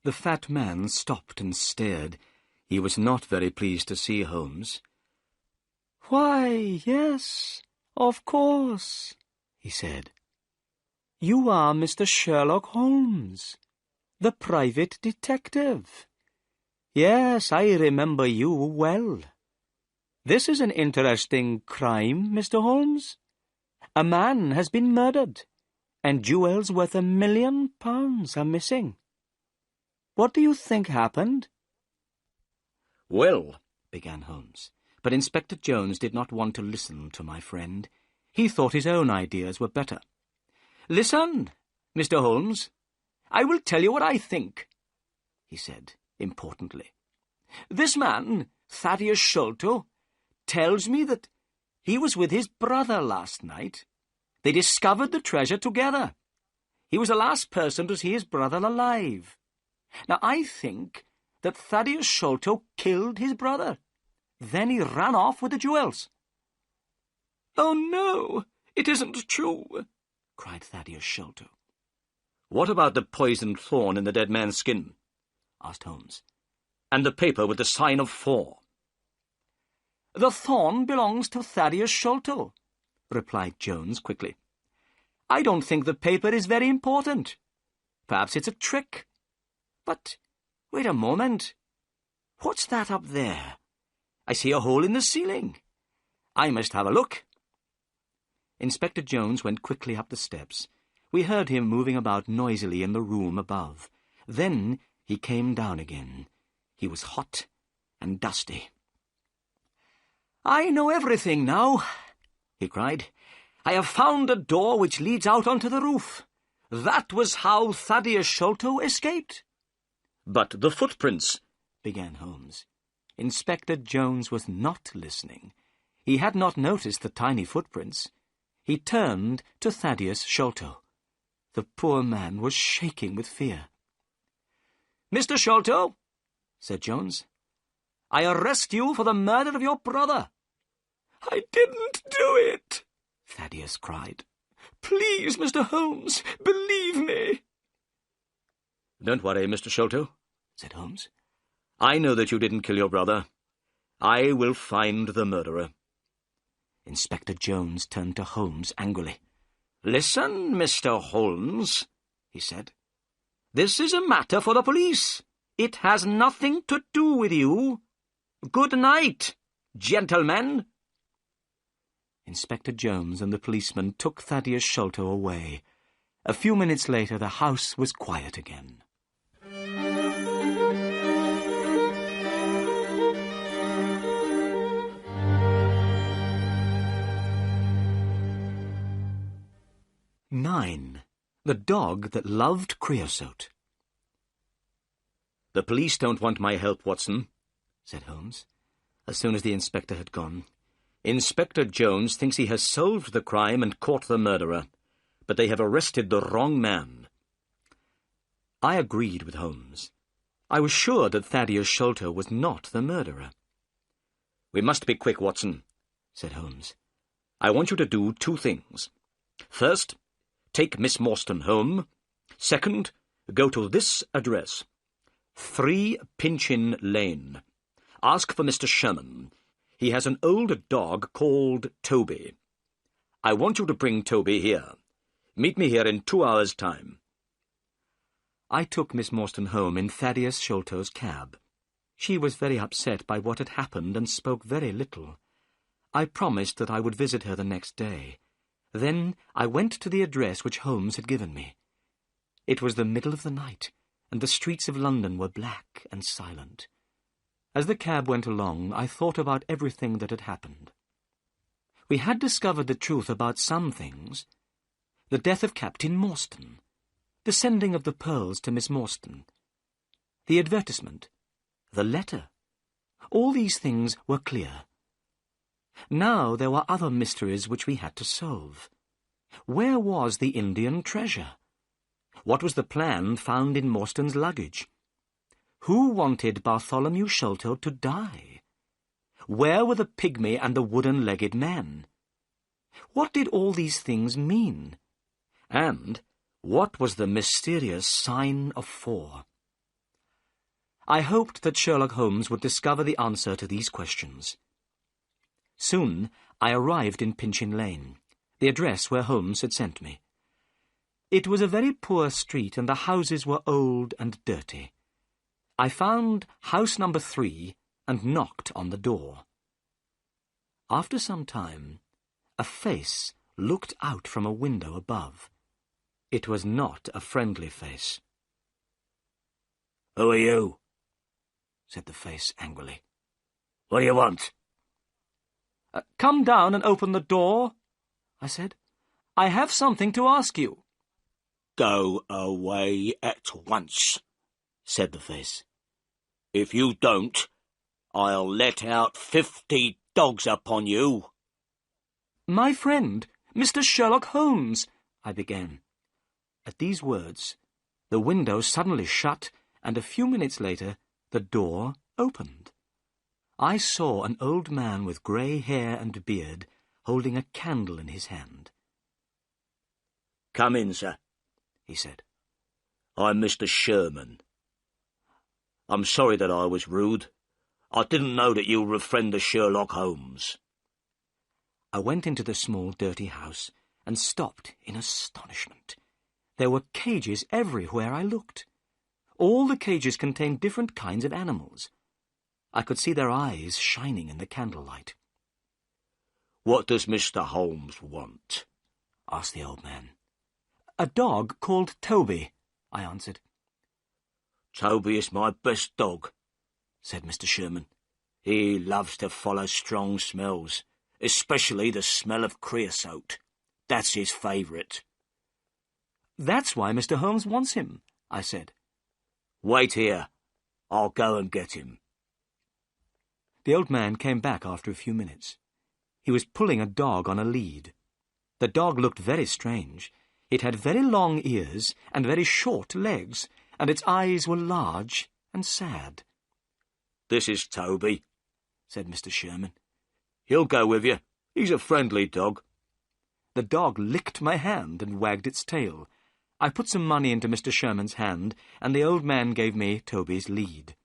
The fat man stopped and stared. He was not very pleased to see Holmes. "Why, yes, of course," he said. "You are Mr. Sherlock Holmes, the private detective. Yes, I remember you well. This is an interesting crime, Mr. Holmes. A man has been murdered, and jewels worth £1 million are missing. What do you think happened?" "Well," began Holmes, but Inspector Jones did not want to listen to my friend. He thought his own ideas were better. "Listen, Mr. Holmes. I will tell you what I think," he said importantly. "This man, Thaddeus Sholto, tells me that he was with his brother last night. They discovered the treasure together. He was the last person to see his brother alive. Now, I think that Thaddeus Sholto killed his brother. Then he ran off with the jewels." "Oh, no, it isn't true," cried Thaddeus Sholto. "What about the poisoned thorn in the dead man's skin?" asked Holmes. "And the paper with the sign of 4? "The thorn belongs to Thaddeus Sholto," replied Jones quickly. "I don't think the paper is very important. Perhaps it's a trick. But wait a moment. What's that up there? I see a hole in the ceiling. I must have a look." Inspector Jones went quickly up the steps. We heard him moving about noisily in the room above. Then he came down again. He was hot and dusty. "I know everything now," he cried. "I have found a door which leads out onto the roof. That was how Thaddeus Sholto escaped." "But the footprints," began Holmes. Inspector Jones was not listening. He had not noticed the tiny footprints. He turned to Thaddeus Sholto. The poor man was shaking with fear. "Mr. Sholto," said Jones, "I arrest you for the murder of your brother." "I didn't do it," Thaddeus cried. "Please, Mr. Holmes, believe me." "Don't worry, Mr. Sholto," said Holmes. "I know that you didn't kill your brother. I will find the murderer." Inspector Jones turned to Holmes angrily. "Listen, Mr. Holmes," he said. "This is a matter for the police. It has nothing to do with you. Good night, gentlemen." Inspector Jones and the policeman took Thaddeus Sholto away. A few minutes later the house was quiet again. Skein, the dog that loved creosote. "The police don't want my help, Watson," said Holmes, as soon as the inspector had gone. "Inspector Jones thinks he has solved the crime and caught the murderer, but they have arrested the wrong man." I agreed with Holmes. I was sure that Thaddeus Sholto was not the murderer. "We must be quick, Watson," said Holmes. "I want you to do 2 things. First, take Miss Morstan home. Second, go to this address, 3 Pinchin Lane. Ask for Mr. Sherman. He has an old dog called Toby. I want you to bring Toby here. Meet me here in 2 hours' time." I took Miss Morstan home in Thaddeus Sholto's cab. She was very upset by what had happened and spoke very little. I promised that I would visit her the next day. Then I went to the address which Holmes had given me. It was the middle of the night, and the streets of London were black and silent. As the cab went along, I thought about everything that had happened. We had discovered the truth about some things. The death of Captain Morstan, the sending of the pearls to Miss Morstan, the advertisement, the letter. All these things were clear. Now there were other mysteries which we had to solve. Where was the Indian treasure? What was the plan found in Morstan's luggage? Who wanted Bartholomew Sholto to die? Where were the pygmy and the wooden-legged men? What did all these things mean? And what was the mysterious sign of 4? I hoped that Sherlock Holmes would discover the answer to these questions. Soon I arrived in Pinchin Lane, the address where Holmes had sent me. It was a very poor street, and the houses were old and dirty. I found house number 3 and knocked on the door. After some time, a face looked out from a window above. It was not a friendly face. "Who are you?" said the face angrily. "What do you want?" Come down and open the door," I said. "I have something to ask you." "Go away at once," said the face. "If you don't, I'll let out 50 dogs upon you." "My friend, Mr. Sherlock Holmes," I began. At these words, the window suddenly shut, and a few minutes later, the door opened. I saw an old man with grey hair and beard holding a candle in his hand. "Come in, sir," he said. "I'm Mr. Sherman. I'm sorry that I was rude. I didn't know that you were a friend of Sherlock Holmes." I went into the small, dirty house and stopped in astonishment. There were cages everywhere I looked. All the cages contained different kinds of animals. I could see their eyes shining in the candlelight. "What does Mr. Holmes want?" asked the old man. "A dog called Toby," I answered. "Toby is my best dog," said Mr. Sherman. "He loves to follow strong smells, especially the smell of creosote. That's his favourite." "That's why Mr. Holmes wants him," I said. "Wait here. I'll go and get him." The old man came back after a few minutes. He was pulling a dog on a lead. The dog looked very strange. It had very long ears and very short legs, and its eyes were large and sad. "This is Toby," said Mr. Sherman. "He'll go with you. He's a friendly dog." The dog licked my hand and wagged its tail. I put some money into Mr. Sherman's hand, and the old man gave me Toby's lead.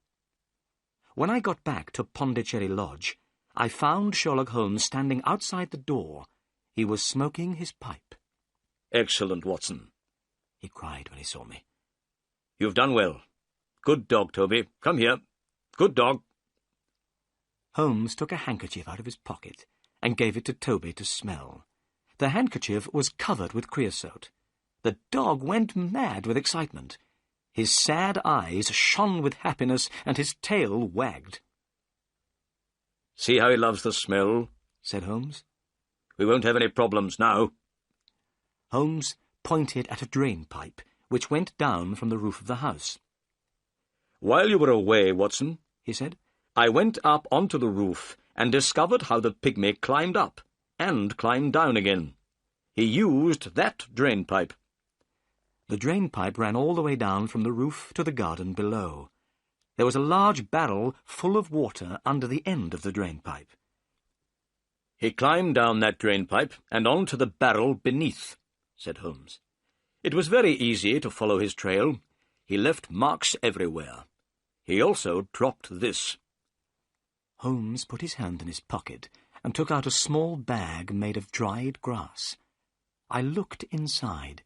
When I got back to Pondicherry Lodge, I found Sherlock Holmes standing outside the door. He was smoking his pipe. "Excellent, Watson," he cried when he saw me. "You've done well. Good dog, Toby. Come here. Good dog." Holmes took a handkerchief out of his pocket and gave it to Toby to smell. The handkerchief was covered with creosote. The dog went mad with excitement. His sad eyes shone with happiness, and his tail wagged. "See how he loves the smell," said Holmes. "We won't have any problems now." Holmes pointed at a drain pipe, which went down from the roof of the house. "While you were away, Watson," he said, "I went up onto the roof and discovered how the pygmy climbed up and climbed down again. He used that drain pipe." The drain pipe ran all the way down from the roof to the garden below. There was a large barrel full of water under the end of the drain pipe. "He climbed down that drain pipe and onto the barrel beneath," said Holmes. "It was very easy to follow his trail. He left marks everywhere. He also dropped this." Holmes put his hand in his pocket and took out a small bag made of dried grass. I looked inside.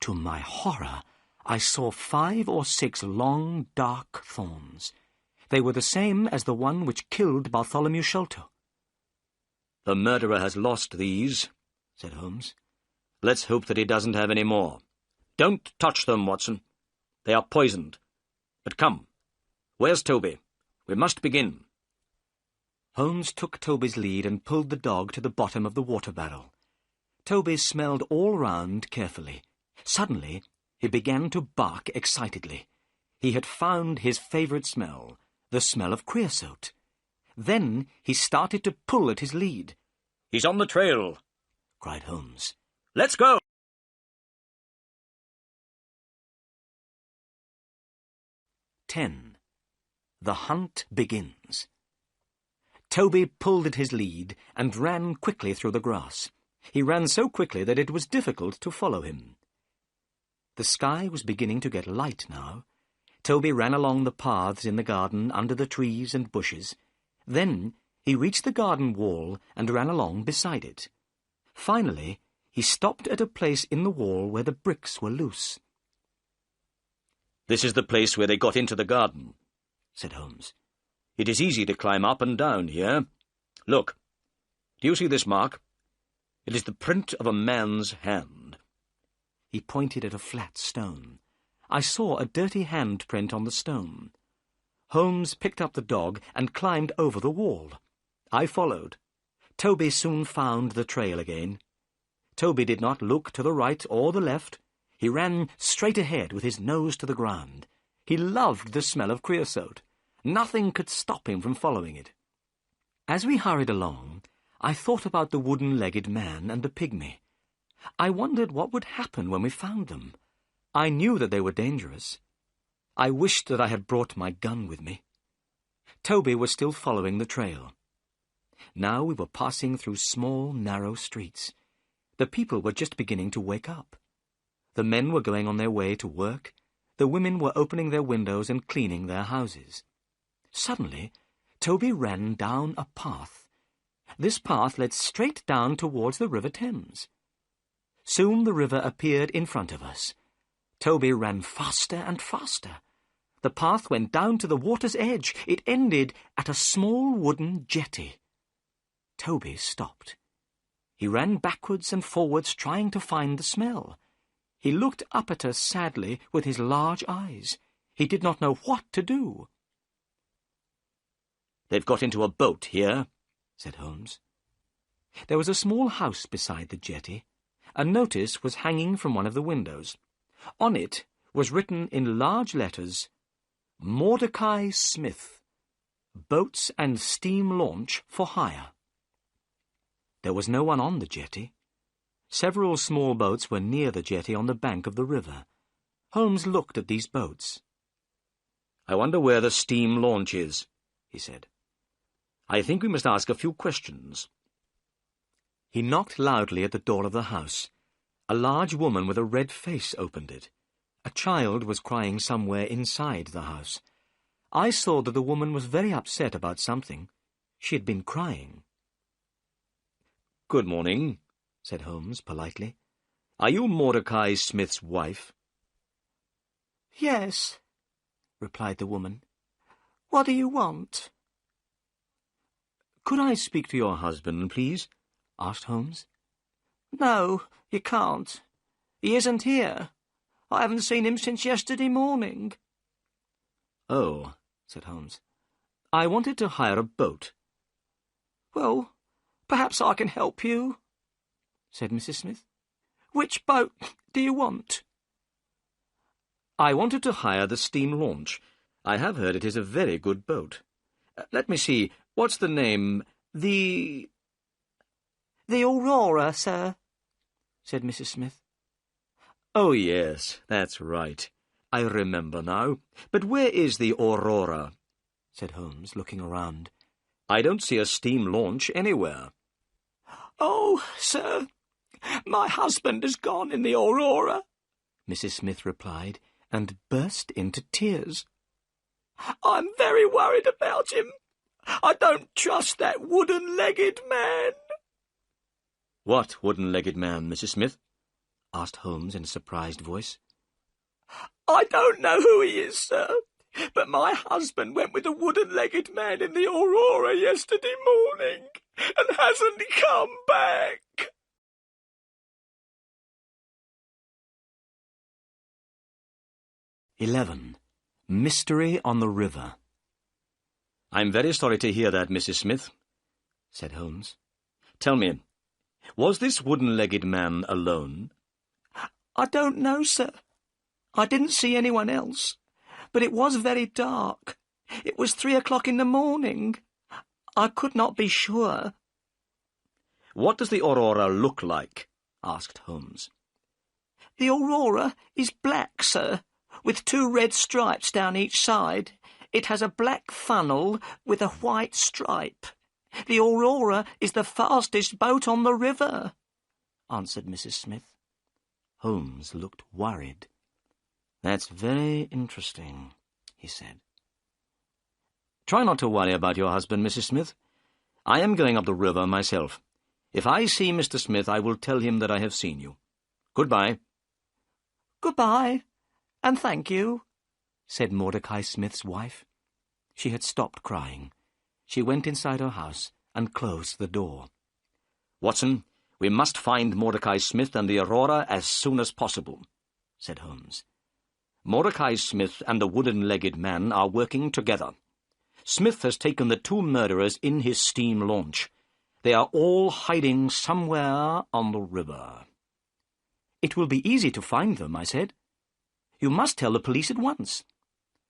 To my horror, I saw 5 or 6 long, dark thorns. They were the same as the one which killed Bartholomew Sholto. "The murderer has lost these," said Holmes. "Let's hope that he doesn't have any more. Don't touch them, Watson. They are poisoned. But come, where's Toby? We must begin." Holmes took Toby's lead and pulled the dog to the bottom of the water barrel. Toby smelled all round carefully. Suddenly, he began to bark excitedly. He had found his favourite smell, the smell of creosote. Then he started to pull at his lead. "He's on the trail," cried Holmes. "Let's go!" The hunt begins. Toby pulled at his lead and ran quickly through the grass. He ran so quickly that it was difficult to follow him. The sky was beginning to get light now. Toby ran along the paths in the garden under the trees and bushes. Then he reached the garden wall and ran along beside it. Finally, he stopped at a place in the wall where the bricks were loose. "This is the place where they got into the garden," said Holmes. "It is easy to climb up and down here. Look, do you see this mark? It is the print of a man's hand." He pointed at a flat stone. I saw a dirty handprint on the stone. Holmes picked up the dog and climbed over the wall. I followed. Toby soon found the trail again. Toby did not look to the right or the left. He ran straight ahead with his nose to the ground. He loved the smell of creosote. Nothing could stop him from following it. As we hurried along, I thought about the wooden-legged man and the pygmy. I wondered what would happen when we found them. I knew that they were dangerous. I wished that I had brought my gun with me. Toby was still following the trail. Now we were passing through small, narrow streets. The people were just beginning to wake up. The men were going on their way to work. The women were opening their windows and cleaning their houses. Suddenly, Toby ran down a path. This path led straight down towards the River Thames. Soon the river appeared in front of us. Toby ran faster and faster. The path went down to the water's edge. It ended at a small wooden jetty. Toby stopped. He ran backwards and forwards, trying to find the smell. He looked up at us sadly with his large eyes. He did not know what to do. "They've got into a boat here," said Holmes. There was a small house beside the jetty. A notice was hanging from one of the windows. On it was written in large letters, "Mordecai Smith, Boats and Steam Launch for Hire." There was no one on the jetty. Several small boats were near the jetty on the bank of the river. Holmes looked at these boats. "I wonder where the steam launch is," he said. "I think we must ask a few questions." He knocked loudly at the door of the house. A large woman with a red face opened it. A child was crying somewhere inside the house. I saw that the woman was very upset about something. She had been crying. "Good morning," said Holmes politely. "Are you Mordecai Smith's wife?" "Yes," replied the woman. "What do you want?" "Could I speak to your husband, please?" asked Holmes. "No, you can't. He isn't here. I haven't seen him since yesterday morning." "Oh," said Holmes. "I wanted to hire a boat." "Well, perhaps I can help you," said Mrs. Smith. Which boat do you want?" "I wanted to hire the steam launch. I have heard it is a very good boat. Let me see, what's the name? The "The Aurora, sir," said Mrs. Smith. Oh, yes, that's right. I remember now. But where is the Aurora?" said Holmes, looking around. "I don't see a steam launch anywhere." "Oh, sir, my husband has gone in the Aurora," Mrs. Smith replied, and burst into tears. "I'm very worried about him. I don't trust that wooden-legged man." "What wooden-legged man, Mrs. Smith?" asked Holmes in a surprised voice. "I don't know who he is, sir, but my husband went with a wooden-legged man in the Aurora yesterday morning and hasn't come back." Mystery on the River. "I'm very sorry to hear that, Mrs. Smith," said Holmes. "Tell me, was this wooden-legged man alone?" "I don't know, sir. I didn't see anyone else, but it was very dark. It was 3 o'clock in the morning. I could not be sure." "What does the Aurora look like?" asked Holmes. "The Aurora is black, sir, with 2 red stripes down each side. It has a black funnel with a white stripe. The Aurora is the fastest boat on the river," answered Mrs. Smith. Holmes looked worried. "That's very interesting," he said. "Try not to worry about your husband, Mrs. Smith. I am going up the river myself. If I see Mr. Smith, I will tell him that I have seen you. Goodbye." "Goodbye, and thank you," said Mordecai Smith's wife. She had stopped crying. She went inside her house and closed the door. "Watson, we must find Mordecai Smith and the Aurora as soon as possible," said Holmes. "Mordecai Smith and the wooden-legged man are working together. Smith has taken the 2 murderers in his steam launch. They are all hiding somewhere on the river." "It will be easy to find them," I said. "You must tell the police at once."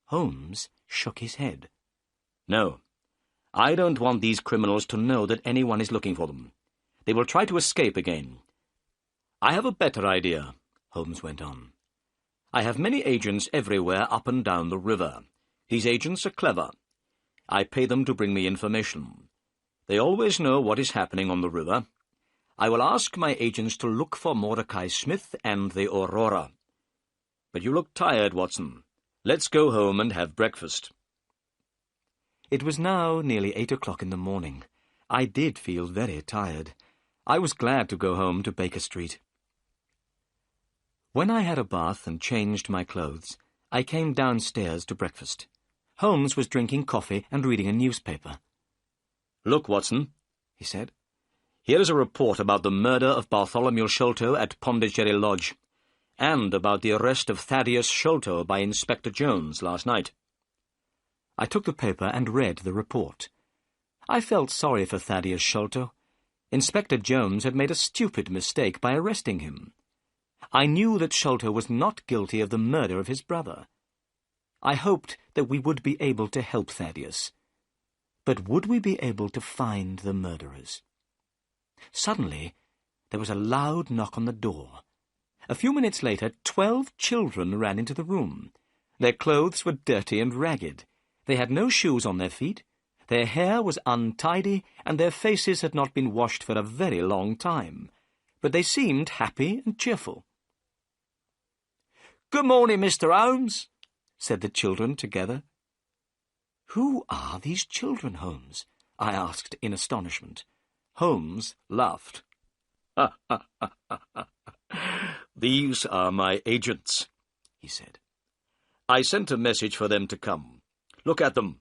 Holmes shook his head. "No, I don't want these criminals to know that anyone is looking for them. They will try to escape again. I have a better idea," Holmes went on. "I have many agents everywhere up and down the river. These agents are clever. I pay them to bring me information. They always know what is happening on the river. I will ask my agents to look for Mordecai Smith and the Aurora. But you look tired, Watson. Let's go home and have breakfast." It was now nearly 8 o'clock in the morning. I did feel very tired. I was glad to go home to Baker Street. When I had a bath and changed my clothes, I came downstairs to breakfast. Holmes was drinking coffee and reading a newspaper. "Look, Watson," he said. "Here is a report about the murder of Bartholomew Sholto at Pondicherry Lodge, and about the arrest of Thaddeus Sholto by Inspector Jones last night." I took the paper and read the report. I felt sorry for Thaddeus Sholto. Inspector Jones had made a stupid mistake by arresting him. I knew that Sholto was not guilty of the murder of his brother. I hoped that we would be able to help Thaddeus. But would we be able to find the murderers? Suddenly, there was a loud knock on the door. A few minutes later, 12 children ran into the room. Their clothes were dirty and ragged. They had no shoes on their feet. Their hair was untidy, and their faces had not been washed for a very long time. But they seemed happy and cheerful. "Good morning, Mr. Holmes," said the children together. "Who are these children, Holmes?" I asked in astonishment. Holmes laughed. "These are my agents," he said. "I sent a message for them to come. Look at them.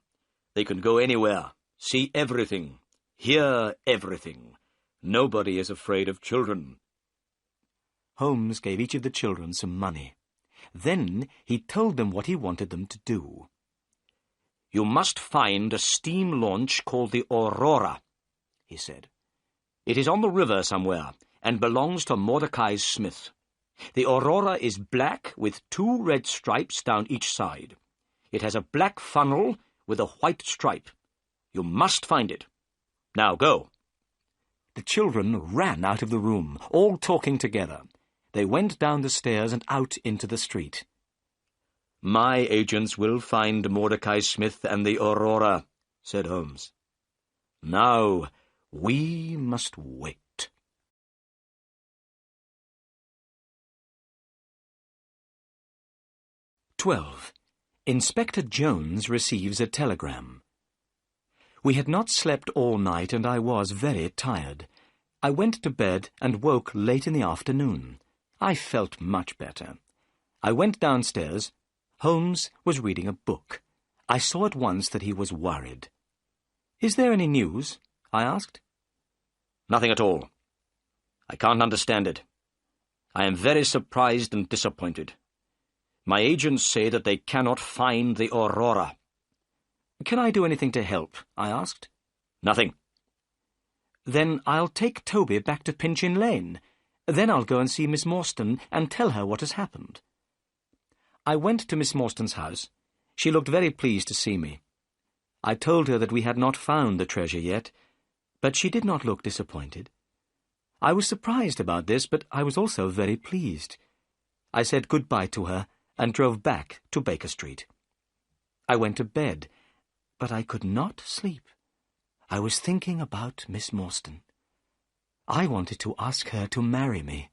They can go anywhere, see everything, hear everything. Nobody is afraid of children." Holmes gave each of the children some money. Then he told them what he wanted them to do. "You must find a steam launch called the Aurora," he said. "It is on the river somewhere, and belongs to Mordecai Smith. The Aurora is black with 2 red stripes down each side. It has a black funnel with a white stripe. You must find it. Now go." The children ran out of the room, all talking together. They went down the stairs and out into the street. "My agents will find Mordecai Smith and the Aurora," said Holmes. "Now we must wait." "12. Inspector Jones receives a telegram. We had not slept all night, and I was very tired. I went to bed and woke late in the afternoon. I felt much better. I went downstairs. Holmes was reading a book. I saw at once that he was worried. "Is there any news?" I asked. "Nothing at all. I can't understand it. I am very surprised and disappointed. My agents say that they cannot find the Aurora." "Can I do anything to help?" I asked. "Nothing." "Then I'll take Toby back to Pinchin Lane. Then I'll go and see Miss Morstan and tell her what has happened." I went to Miss Morstan's house. She looked very pleased to see me. I told her that we had not found the treasure yet, but she did not look disappointed. I was surprised about this, but I was also very pleased. I said good-bye to her and drove back to Baker Street. I went to bed, but I could not sleep. I was thinking about Miss Morstan. I wanted to ask her to marry me.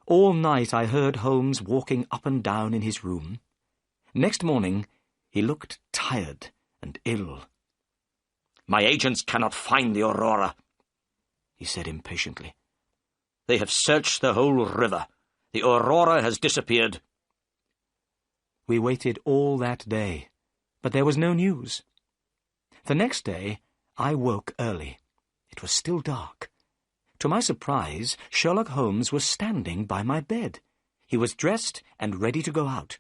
All night I heard Holmes walking up and down in his room. Next morning he looked tired and ill. "My agents cannot find the Aurora," he said impatiently. "They have searched the whole river. The Aurora has disappeared." We waited all that day, but there was no news. The next day I woke early. It was still dark. To my surprise, Sherlock Holmes was standing by my bed. He was dressed and ready to go out.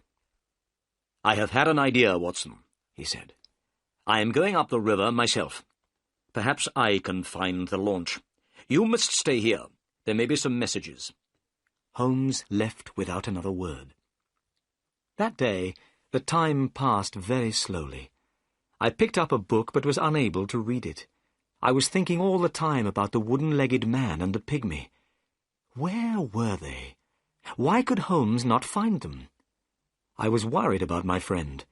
"I have had an idea, Watson," he said. "I am going up the river myself. Perhaps I can find the launch. You must stay here. There may be some messages." Holmes left without another word. That day, the time passed very slowly. I picked up a book but was unable to read it. I was thinking all the time about the wooden-legged man and the pygmy. Where were they? Why could Holmes not find them? I was worried about my friend.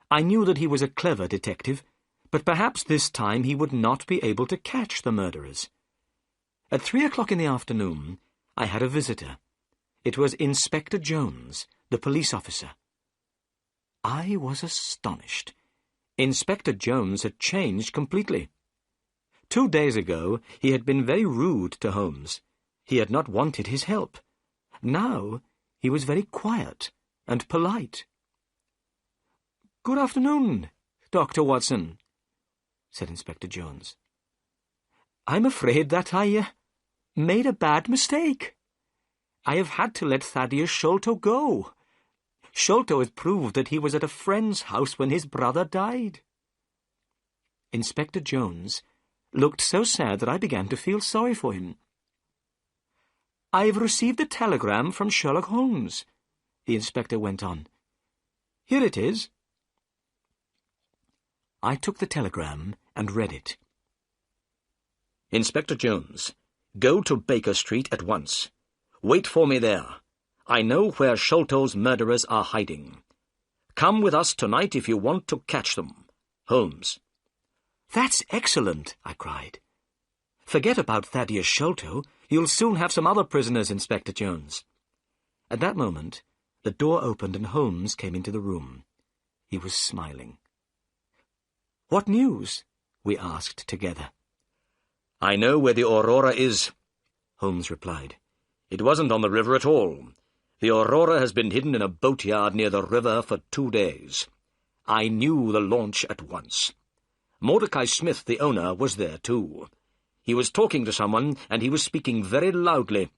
I knew that he was a clever detective, but perhaps this time he would not be able to catch the murderers. At 3 o'clock in the afternoon, I had a visitor. It was Inspector Jones, the police officer. I was astonished. Inspector Jones had changed completely. 2 days ago, he had been very rude to Holmes. He had not wanted his help. Now, he was very quiet and polite. "Good afternoon, Dr. Watson," said Inspector Jones. "I'm afraid that I made a bad mistake. I have had to let Thaddeus Sholto go. Sholto has proved that he was at a friend's house when his brother died." Inspector Jones looked so sad that I began to feel sorry for him. "I've received a telegram from Sherlock Holmes," the inspector went on. "Here it is." I took the telegram and read it. "Inspector Jones, go to Baker Street at once. Wait for me there. I know where Sholto's murderers are hiding. Come with us tonight if you want to catch them. Holmes." "That's excellent," I cried. "Forget about Thaddeus Sholto. You'll soon have some other prisoners, Inspector Jones." At that moment, the door opened and Holmes came into the room. He was smiling. "What news?" we asked together. "I know where the Aurora is," Holmes replied. "It wasn't on the river at all. The Aurora has been hidden in a boatyard near the river for 2 days. I knew the launch at once. Mordecai Smith, the owner, was there too. He was talking to someone, and he was speaking very loudly.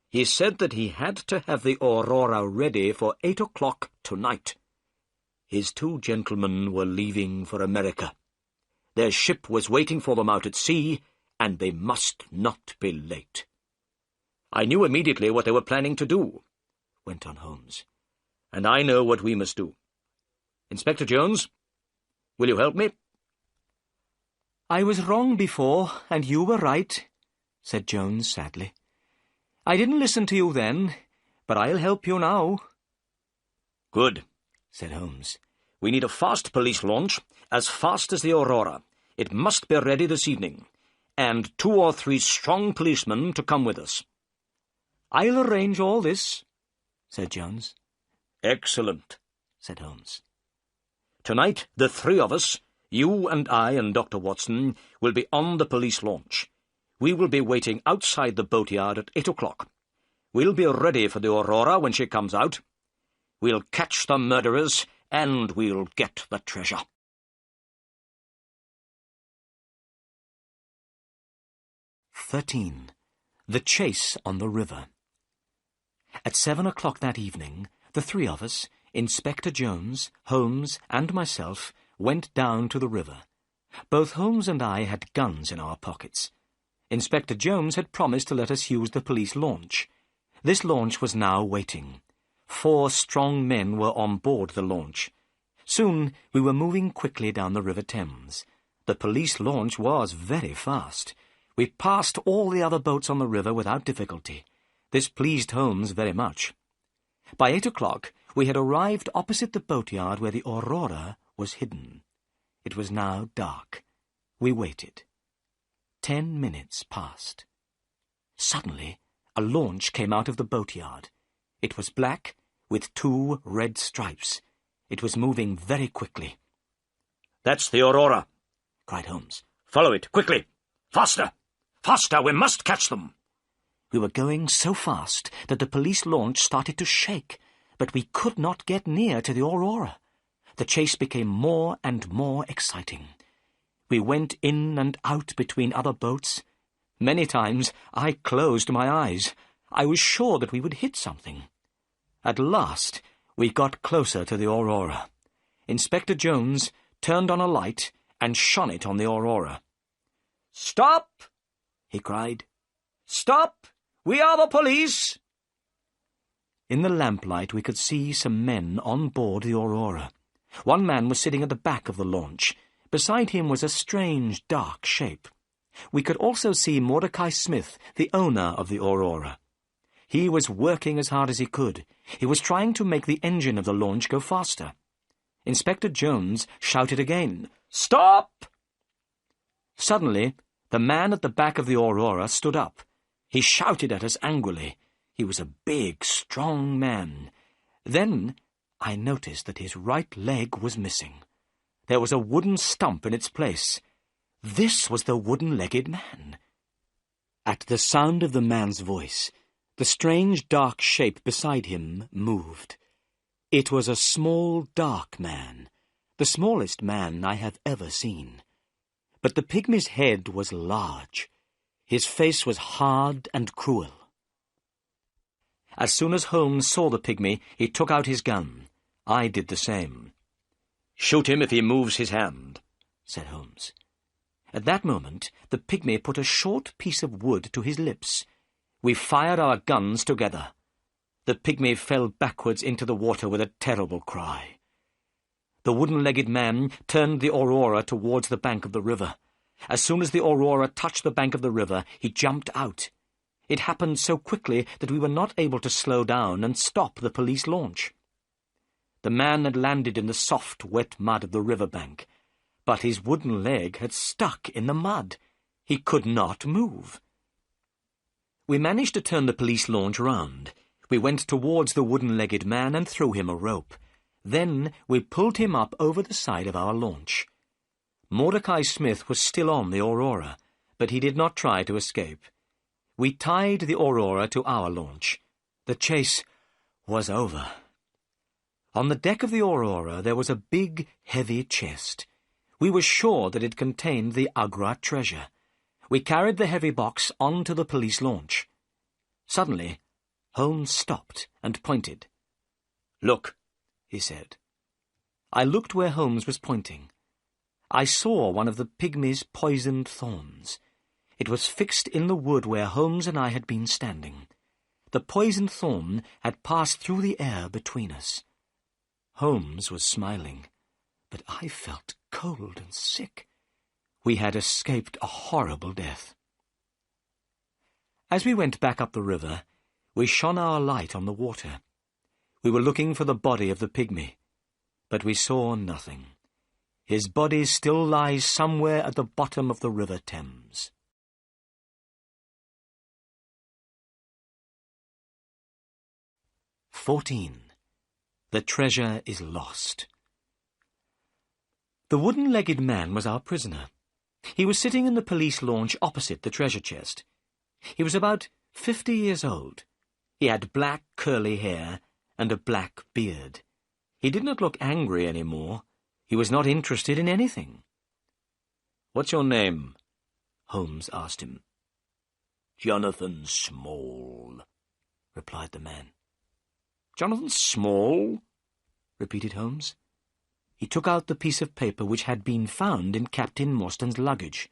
He said that he had to have the Aurora ready for 8 o'clock tonight. His 2 gentlemen were leaving for America. Their ship was waiting for them out at sea, and they must not be late." I knew immediately what they were planning to do," went on Holmes. "And I know what we must do. Inspector Jones, will you help me?" "I was wrong before, and you were right," said Jones sadly. "I didn't listen to you then, but I'll help you now." "Good," said Holmes. "We need a fast police launch, as fast as the Aurora. It must be ready this evening. And 2 or 3 strong policemen to come with us." "I'll arrange all this," said Jones. "Excellent," said Holmes. "Tonight, the 3 of us, you and I and Dr. Watson, will be on the police launch. We will be waiting outside the boatyard at 8 o'clock. We'll be ready for the Aurora when she comes out. We'll catch the murderers, and we'll get the treasure." The Chase on the River. At 7 o'clock that evening, the 3 of us, Inspector Jones, Holmes, and myself, went down to the river. Both Holmes and I had guns in our pockets. Inspector Jones had promised to let us use the police launch. This launch was now waiting. 4 strong men were on board the launch. Soon we were moving quickly down the River Thames. The police launch was very fast. We passed all the other boats on the river without difficulty. This pleased Holmes very much. By 8 o'clock we had arrived opposite the boatyard where the Aurora was hidden. It was now dark. We waited. 10 minutes passed. Suddenly a launch came out of the boatyard. It was black, with 2 red stripes. It was moving very quickly. "That's the Aurora," cried Holmes. "Follow it, quickly! Faster! Faster! We must catch them!" We were going so fast that the police launch started to shake, but we could not get near to the Aurora. The chase became more and more exciting. We went in and out between other boats. Many times I closed my eyes. I was sure that we would hit something. At last we got closer to the Aurora. Inspector Jones turned on a light and shone it on the Aurora. "Stop!" he cried. "Stop! We are the police!" In the lamplight we could see some men on board the Aurora. One man was sitting at the back of the launch. Beside him was a strange, dark shape. We could also see Mordecai Smith, the owner of the Aurora. He was working as hard as he could. He was trying to make the engine of the launch go faster. Inspector Jones shouted again, "Stop!" Suddenly, the man at the back of the Aurora stood up. He shouted at us angrily. He was a big, strong man. Then I noticed that his right leg was missing. There was a wooden stump in its place. This was the wooden-legged man. At the sound of the man's voice, the strange dark shape beside him moved. It was a small, dark man, the smallest man I have ever seen. But the pygmy's head was large. His face was hard and cruel. As soon as Holmes saw the pygmy, he took out his gun. I did the same. "Shoot him if he moves his hand," said Holmes. At that moment, the pygmy put a short piece of wood to his lips. We fired our guns together. The pygmy fell backwards into the water with a terrible cry. The wooden-legged man turned the Aurora towards the bank of the river. As soon as the Aurora touched the bank of the river, he jumped out. It happened so quickly that we were not able to slow down and stop the police launch. The man had landed in the soft, wet mud of the river bank, but his wooden leg had stuck in the mud. He could not move. We managed to turn the police launch round. We went towards the wooden-legged man and threw him a rope. Then we pulled him up over the side of our launch. Mordecai Smith was still on the Aurora, but he did not try to escape. We tied the Aurora to our launch. The chase was over. On the deck of the Aurora there was a big, heavy chest. We were sure that it contained the Agra treasure. We carried the heavy box onto the police launch. Suddenly, Holmes stopped and pointed. "Look," he said. I looked where Holmes was pointing. I saw one of the pygmy's poisoned thorns. It was fixed in the wood where Holmes and I had been standing. the poisoned thorn had passed through the air between us. Holmes was smiling, but I felt cold and sick. We had escaped a horrible death. As we went back up the river, we shone our light on the water. We were looking for the body of the pygmy, but we saw nothing. His body still lies somewhere at the bottom of the River Thames. The treasure is lost. The wooden-legged man was our prisoner. He was sitting in the police launch opposite the treasure chest. He was about 50 years old. He had black curly hair and a black beard. He did not look angry any more. He was not interested in anything. "What's your name?" Holmes asked him. "Jonathan Small," replied the man. "Jonathan Small?" repeated Holmes. He took out the piece of paper which had been found in Captain Morstan's luggage.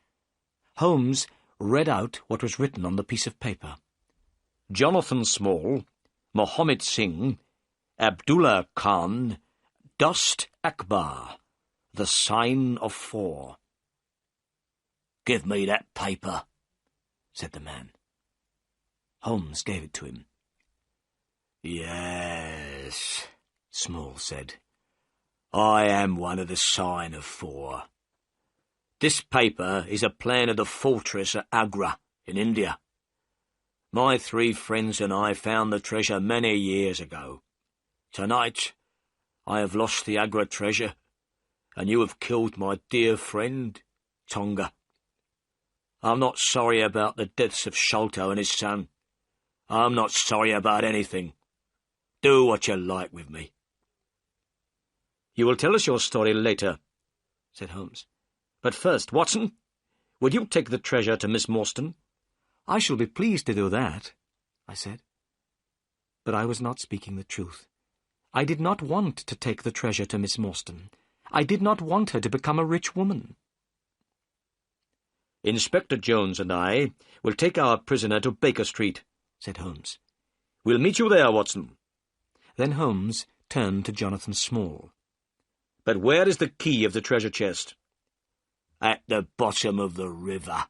Holmes read out what was written on the piece of paper. "Jonathan Small, Mohammed Singh, Abdullah Khan, Dost Akbar, the sign of 4. "Give me that paper," said the man. Holmes gave it to him. "Yes," Small said. "I am one of the sign of 4. This paper is a plan of the fortress at Agra in India. My 3 friends and I found the treasure many years ago. Tonight I have lost the Agra treasure, and you have killed my dear friend, Tonga. I'm not sorry about the deaths of Sholto and his son. I'm not sorry about anything. Do what you like with me." "You will tell us your story later," said Holmes. "But first, Watson, will you take the treasure to Miss Morstan?" "I shall be pleased to do that," I said. But I was not speaking the truth. I did not want to take the treasure to Miss Morstan. I did not want her to become a rich woman. "Inspector Jones and I will take our prisoner to Baker Street," said Holmes. "We'll meet you there, Watson." Then Holmes turned to Jonathan Small. "But where is the key of the treasure chest?" "At the bottom of the river,"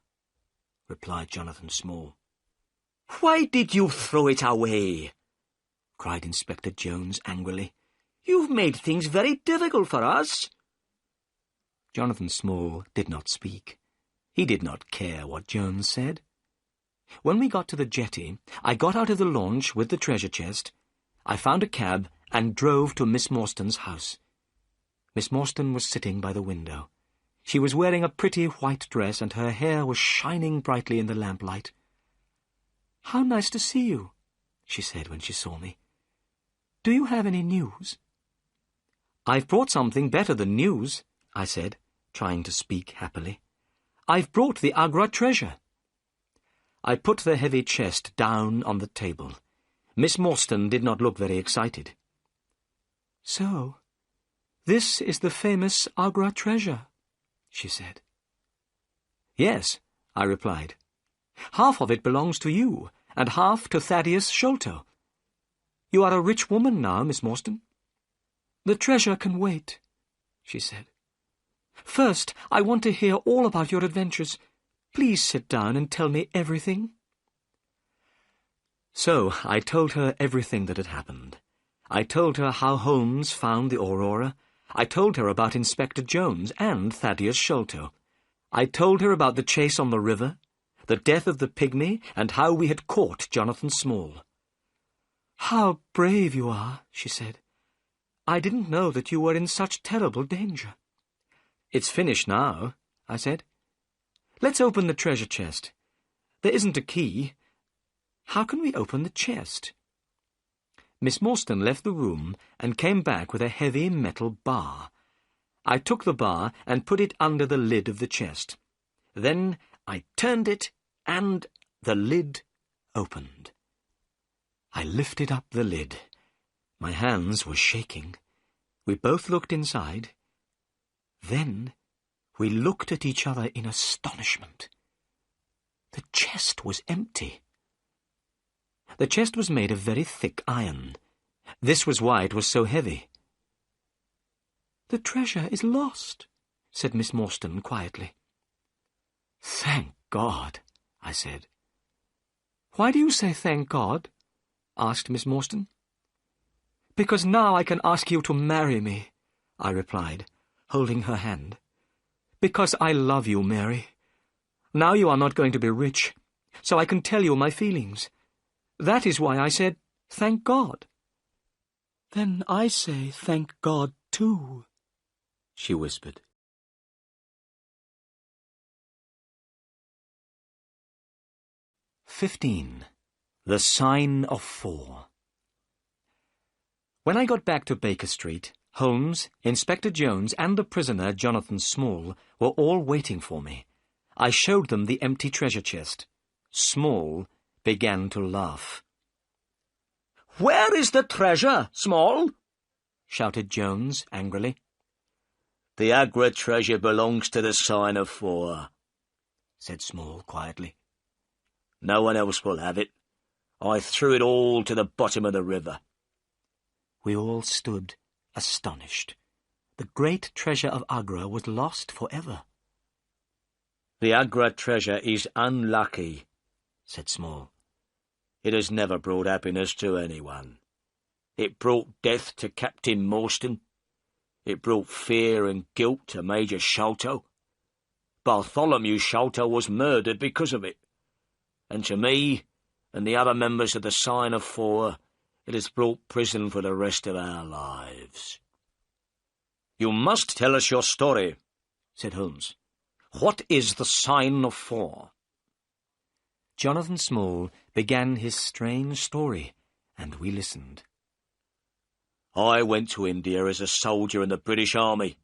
replied Jonathan Small. "Why did you throw it away?" cried Inspector Jones angrily. "You've made things very difficult for us." Jonathan Small did not speak. He did not care what Jones said. When we got to the jetty, I got out of the launch with the treasure chest. I found a cab and drove to Miss Morstan's house. Miss Morstan was sitting by the window. She was wearing a pretty white dress, and her hair was shining brightly in the lamplight. "How nice to see you," she said when she saw me. "Do you have any news?" "I've brought something better than news," I said, trying to speak happily. "I've brought the Agra treasure." I put the heavy chest down on the table. Miss Morstan did not look very excited. "So, this is the famous Agra treasure," she said. "Yes," I replied. "Half of it belongs to you, and half to Thaddeus Sholto. You are a rich woman now, Miss Morstan." "The treasure can wait," she said. "First, I want to hear all about your adventures. Please sit down and tell me everything." So I told her everything that had happened. I told her how Holmes found the Aurora. I told her about Inspector Jones and Thaddeus Sholto. I told her about the chase on the river, the death of the pygmy, and how we had caught Jonathan Small. "How brave you are," she said. "I didn't know that you were in such terrible danger." "It's finished now," I said. "Let's open the treasure chest. There isn't a key. How can we open the chest?" Miss Morstan left the room and came back with a heavy metal bar. I took the bar and put it under the lid of the chest. Then I turned it, and the lid opened. I lifted up the lid. My hands were shaking. We both looked inside. Then we looked at each other in astonishment. The chest was empty. The chest was made of very thick iron. This was why it was so heavy. "The treasure is lost," said Miss Morstan quietly. "Thank God," I said. "Why do you say thank God?" asked Miss Morstan. "Because now I can ask you to marry me," I replied, holding her hand. "Because I love you, Mary. Now you are not going to be rich, so I can tell you my feelings. That is why I said, thank God." "Then I say thank God too," she whispered. The Sign of 4. When I got back to Baker Street, Holmes, Inspector Jones, and the prisoner, Jonathan Small, were all waiting for me. I showed them the empty treasure chest. Small began to laugh. "Where is the treasure, Small?" shouted Jones angrily. "The Agra treasure belongs to the Sign of 4, said Small quietly. "No one else will have it. I threw it all to the bottom of the river." We all stood astonished. The great treasure of Agra was lost forever. "The Agra treasure is unlucky," said Small. "It has never brought happiness to anyone. It brought death to Captain Morstan. It brought fear and guilt to Major Sholto. Bartholomew Sholto was murdered because of it. And to me and the other members of the Sign of 4, it has brought prison for the rest of our lives." "You must tell us your story," said Holmes. "What is the Sign of 4? Jonathan Small began his strange story, and we listened. "I went to India as a soldier in the British Army,"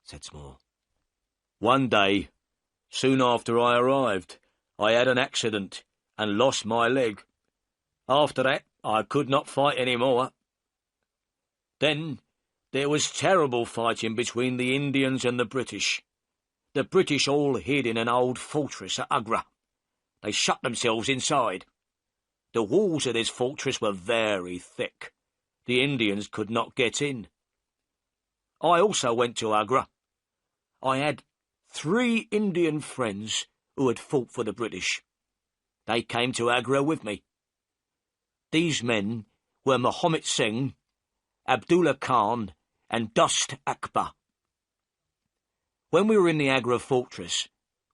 said Small. "One day, soon after I arrived, I had an accident and lost my leg. After that, I could not fight any more. Then there was terrible fighting between the Indians and the British. The British all hid in an old fortress at Agra. They shut themselves inside. The walls of this fortress were very thick. The Indians could not get in. I also went to Agra. I had 3 Indian friends who had fought for the British. They came to Agra with me. These men were Muhammad Singh, Abdullah Khan, and Dost Akbar. When we were in the Agra fortress,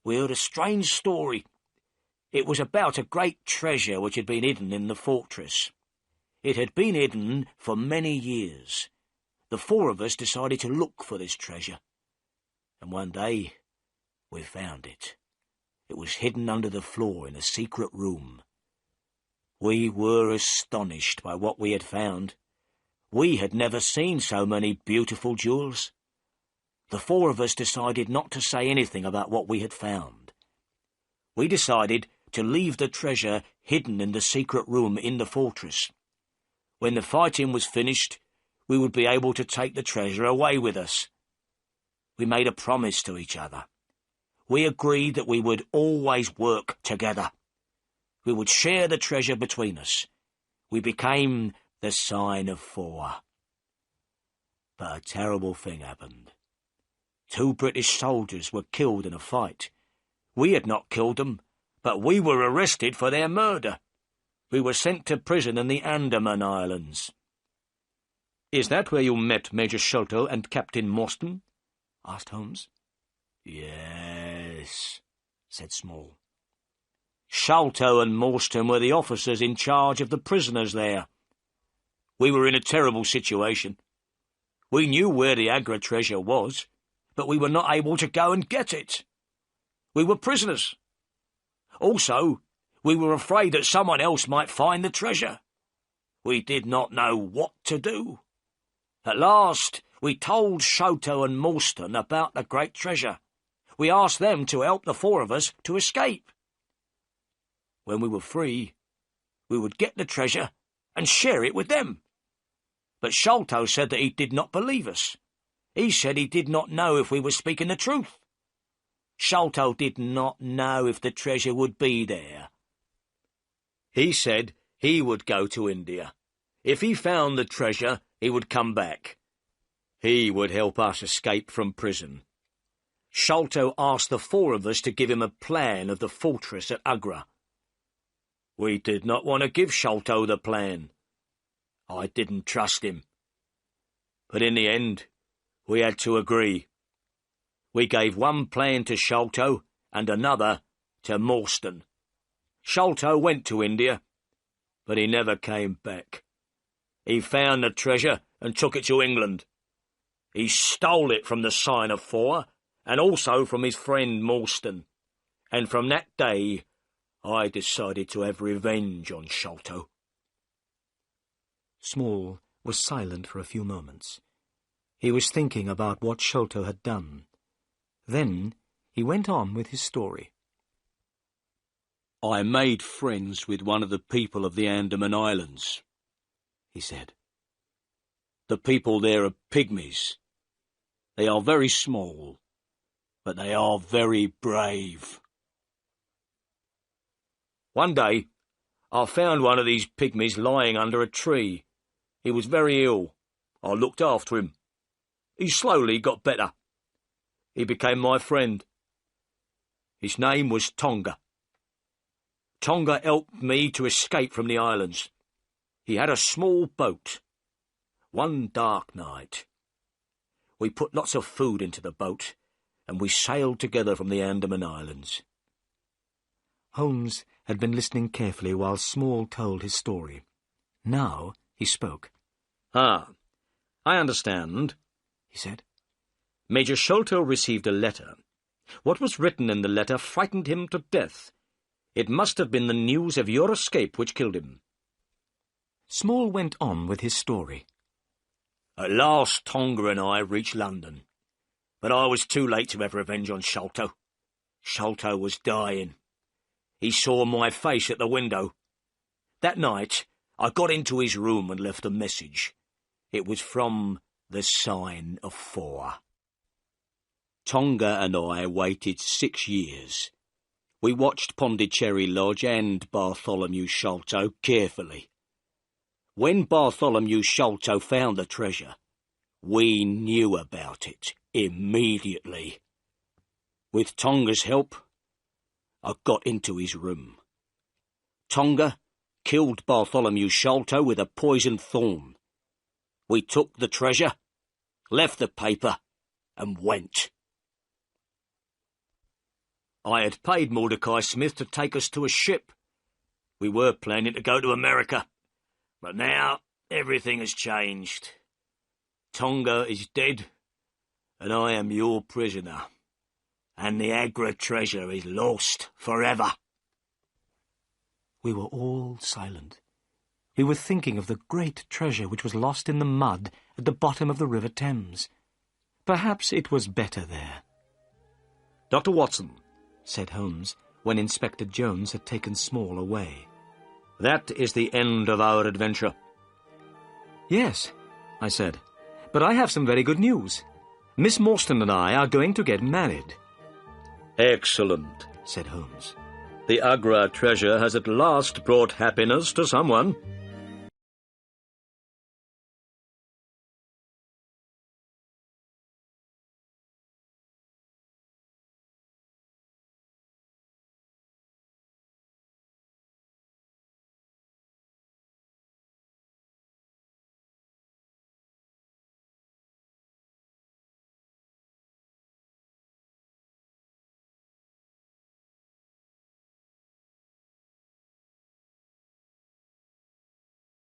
we heard a strange story. It was about a great treasure which had been hidden in the fortress. It had been hidden for many years. The 4 of us decided to look for this treasure. And one day, we found it. It was hidden under the floor in a secret room. We were astonished by what we had found. We had never seen so many beautiful jewels. The 4 of us decided not to say anything about what we had found. We decided to leave the treasure hidden in the secret room in the fortress. When the fighting was finished, we would be able to take the treasure away with us. We made a promise to each other. We agreed that we would always work together. We would share the treasure between us. We became the Sign of 4. But a terrible thing happened. 2 British soldiers were killed in a fight. We had not killed them, but we were arrested for their murder. We were sent to prison in the Andaman Islands." "Is that where you met Major Sholto and Captain Morstan?" asked Holmes. "Yes," said Small. "Sholto and Morstan were the officers in charge of the prisoners there. We were in a terrible situation. We knew where the Agra treasure was, but we were not able to go and get it. We were prisoners. Also, we were afraid that someone else might find the treasure. We did not know what to do. At last, we told Sholto and Morstan about the great treasure. We asked them to help the 4 of us to escape. When we were free, we would get the treasure and share it with them. But Sholto said that he did not believe us. He said he did not know if we were speaking the truth. Sholto did not know if the treasure would be there. He said He would go to India. If he found the treasure, he would come back. He would help us escape from prison. Sholto asked the four of us to give him a plan of the fortress at Agra. We did not want to give Sholto the plan. I didn't trust him. But in the end, we had to agree. We gave one plan to Sholto and another to Morstan. Sholto went to India, but he never came back. He found the treasure and took it to England. He stole it from the Sign of Four and also from his friend Morstan. And from that day, I decided to have revenge on Sholto. Small was silent for a few moments. He was thinking about what Sholto had done. Then he went on with his story. I made friends with one of the people of the Andaman Islands, he said. The people there are pygmies. They are very small, but they are very brave. One day, I found one of these pygmies lying under a tree. He was very ill. I looked after him. He slowly got better. He became my friend. His name was Tonga. Tonga helped me to escape from the islands. He had a small boat. One dark night, we put lots of food into the boat, and we sailed together from the Andaman Islands. Holmes had been listening carefully while Small told his story. Now he spoke. Ah, I understand, he said. Major Sholto received a letter. What was written in the letter frightened him to death. It must have been the news of your escape which killed him. Small went on with his story. At last Tonga and I reached London, but I was too late to have revenge on Sholto. Sholto was dying. He saw my face at the window. That night, I got into his room and left a message. It was from the Sign of Four. Tonga and I waited 6 years. We watched Pondicherry Lodge and Bartholomew Sholto carefully. When Bartholomew Sholto found the treasure, we knew about it immediately. With Tonga's help, I got into his room. Tonga killed Bartholomew Sholto with a poisoned thorn. We took the treasure, left the paper, and went. I had paid Mordecai Smith to take us to a ship. We were planning to go to America, but now everything has changed. Tonga is dead, and I am your prisoner, and the Agra treasure is lost forever. We were all silent. We were thinking of the great treasure which was lost in the mud at the bottom of the River Thames. Perhaps it was better there. Dr. Watson, said Holmes, when Inspector Jones had taken Small away. That is the end of our adventure. Yes, I said, but I have some very good news. Miss Morstan and I are going to get married. Excellent, said Holmes. The Agra treasure has at last brought happiness to someone.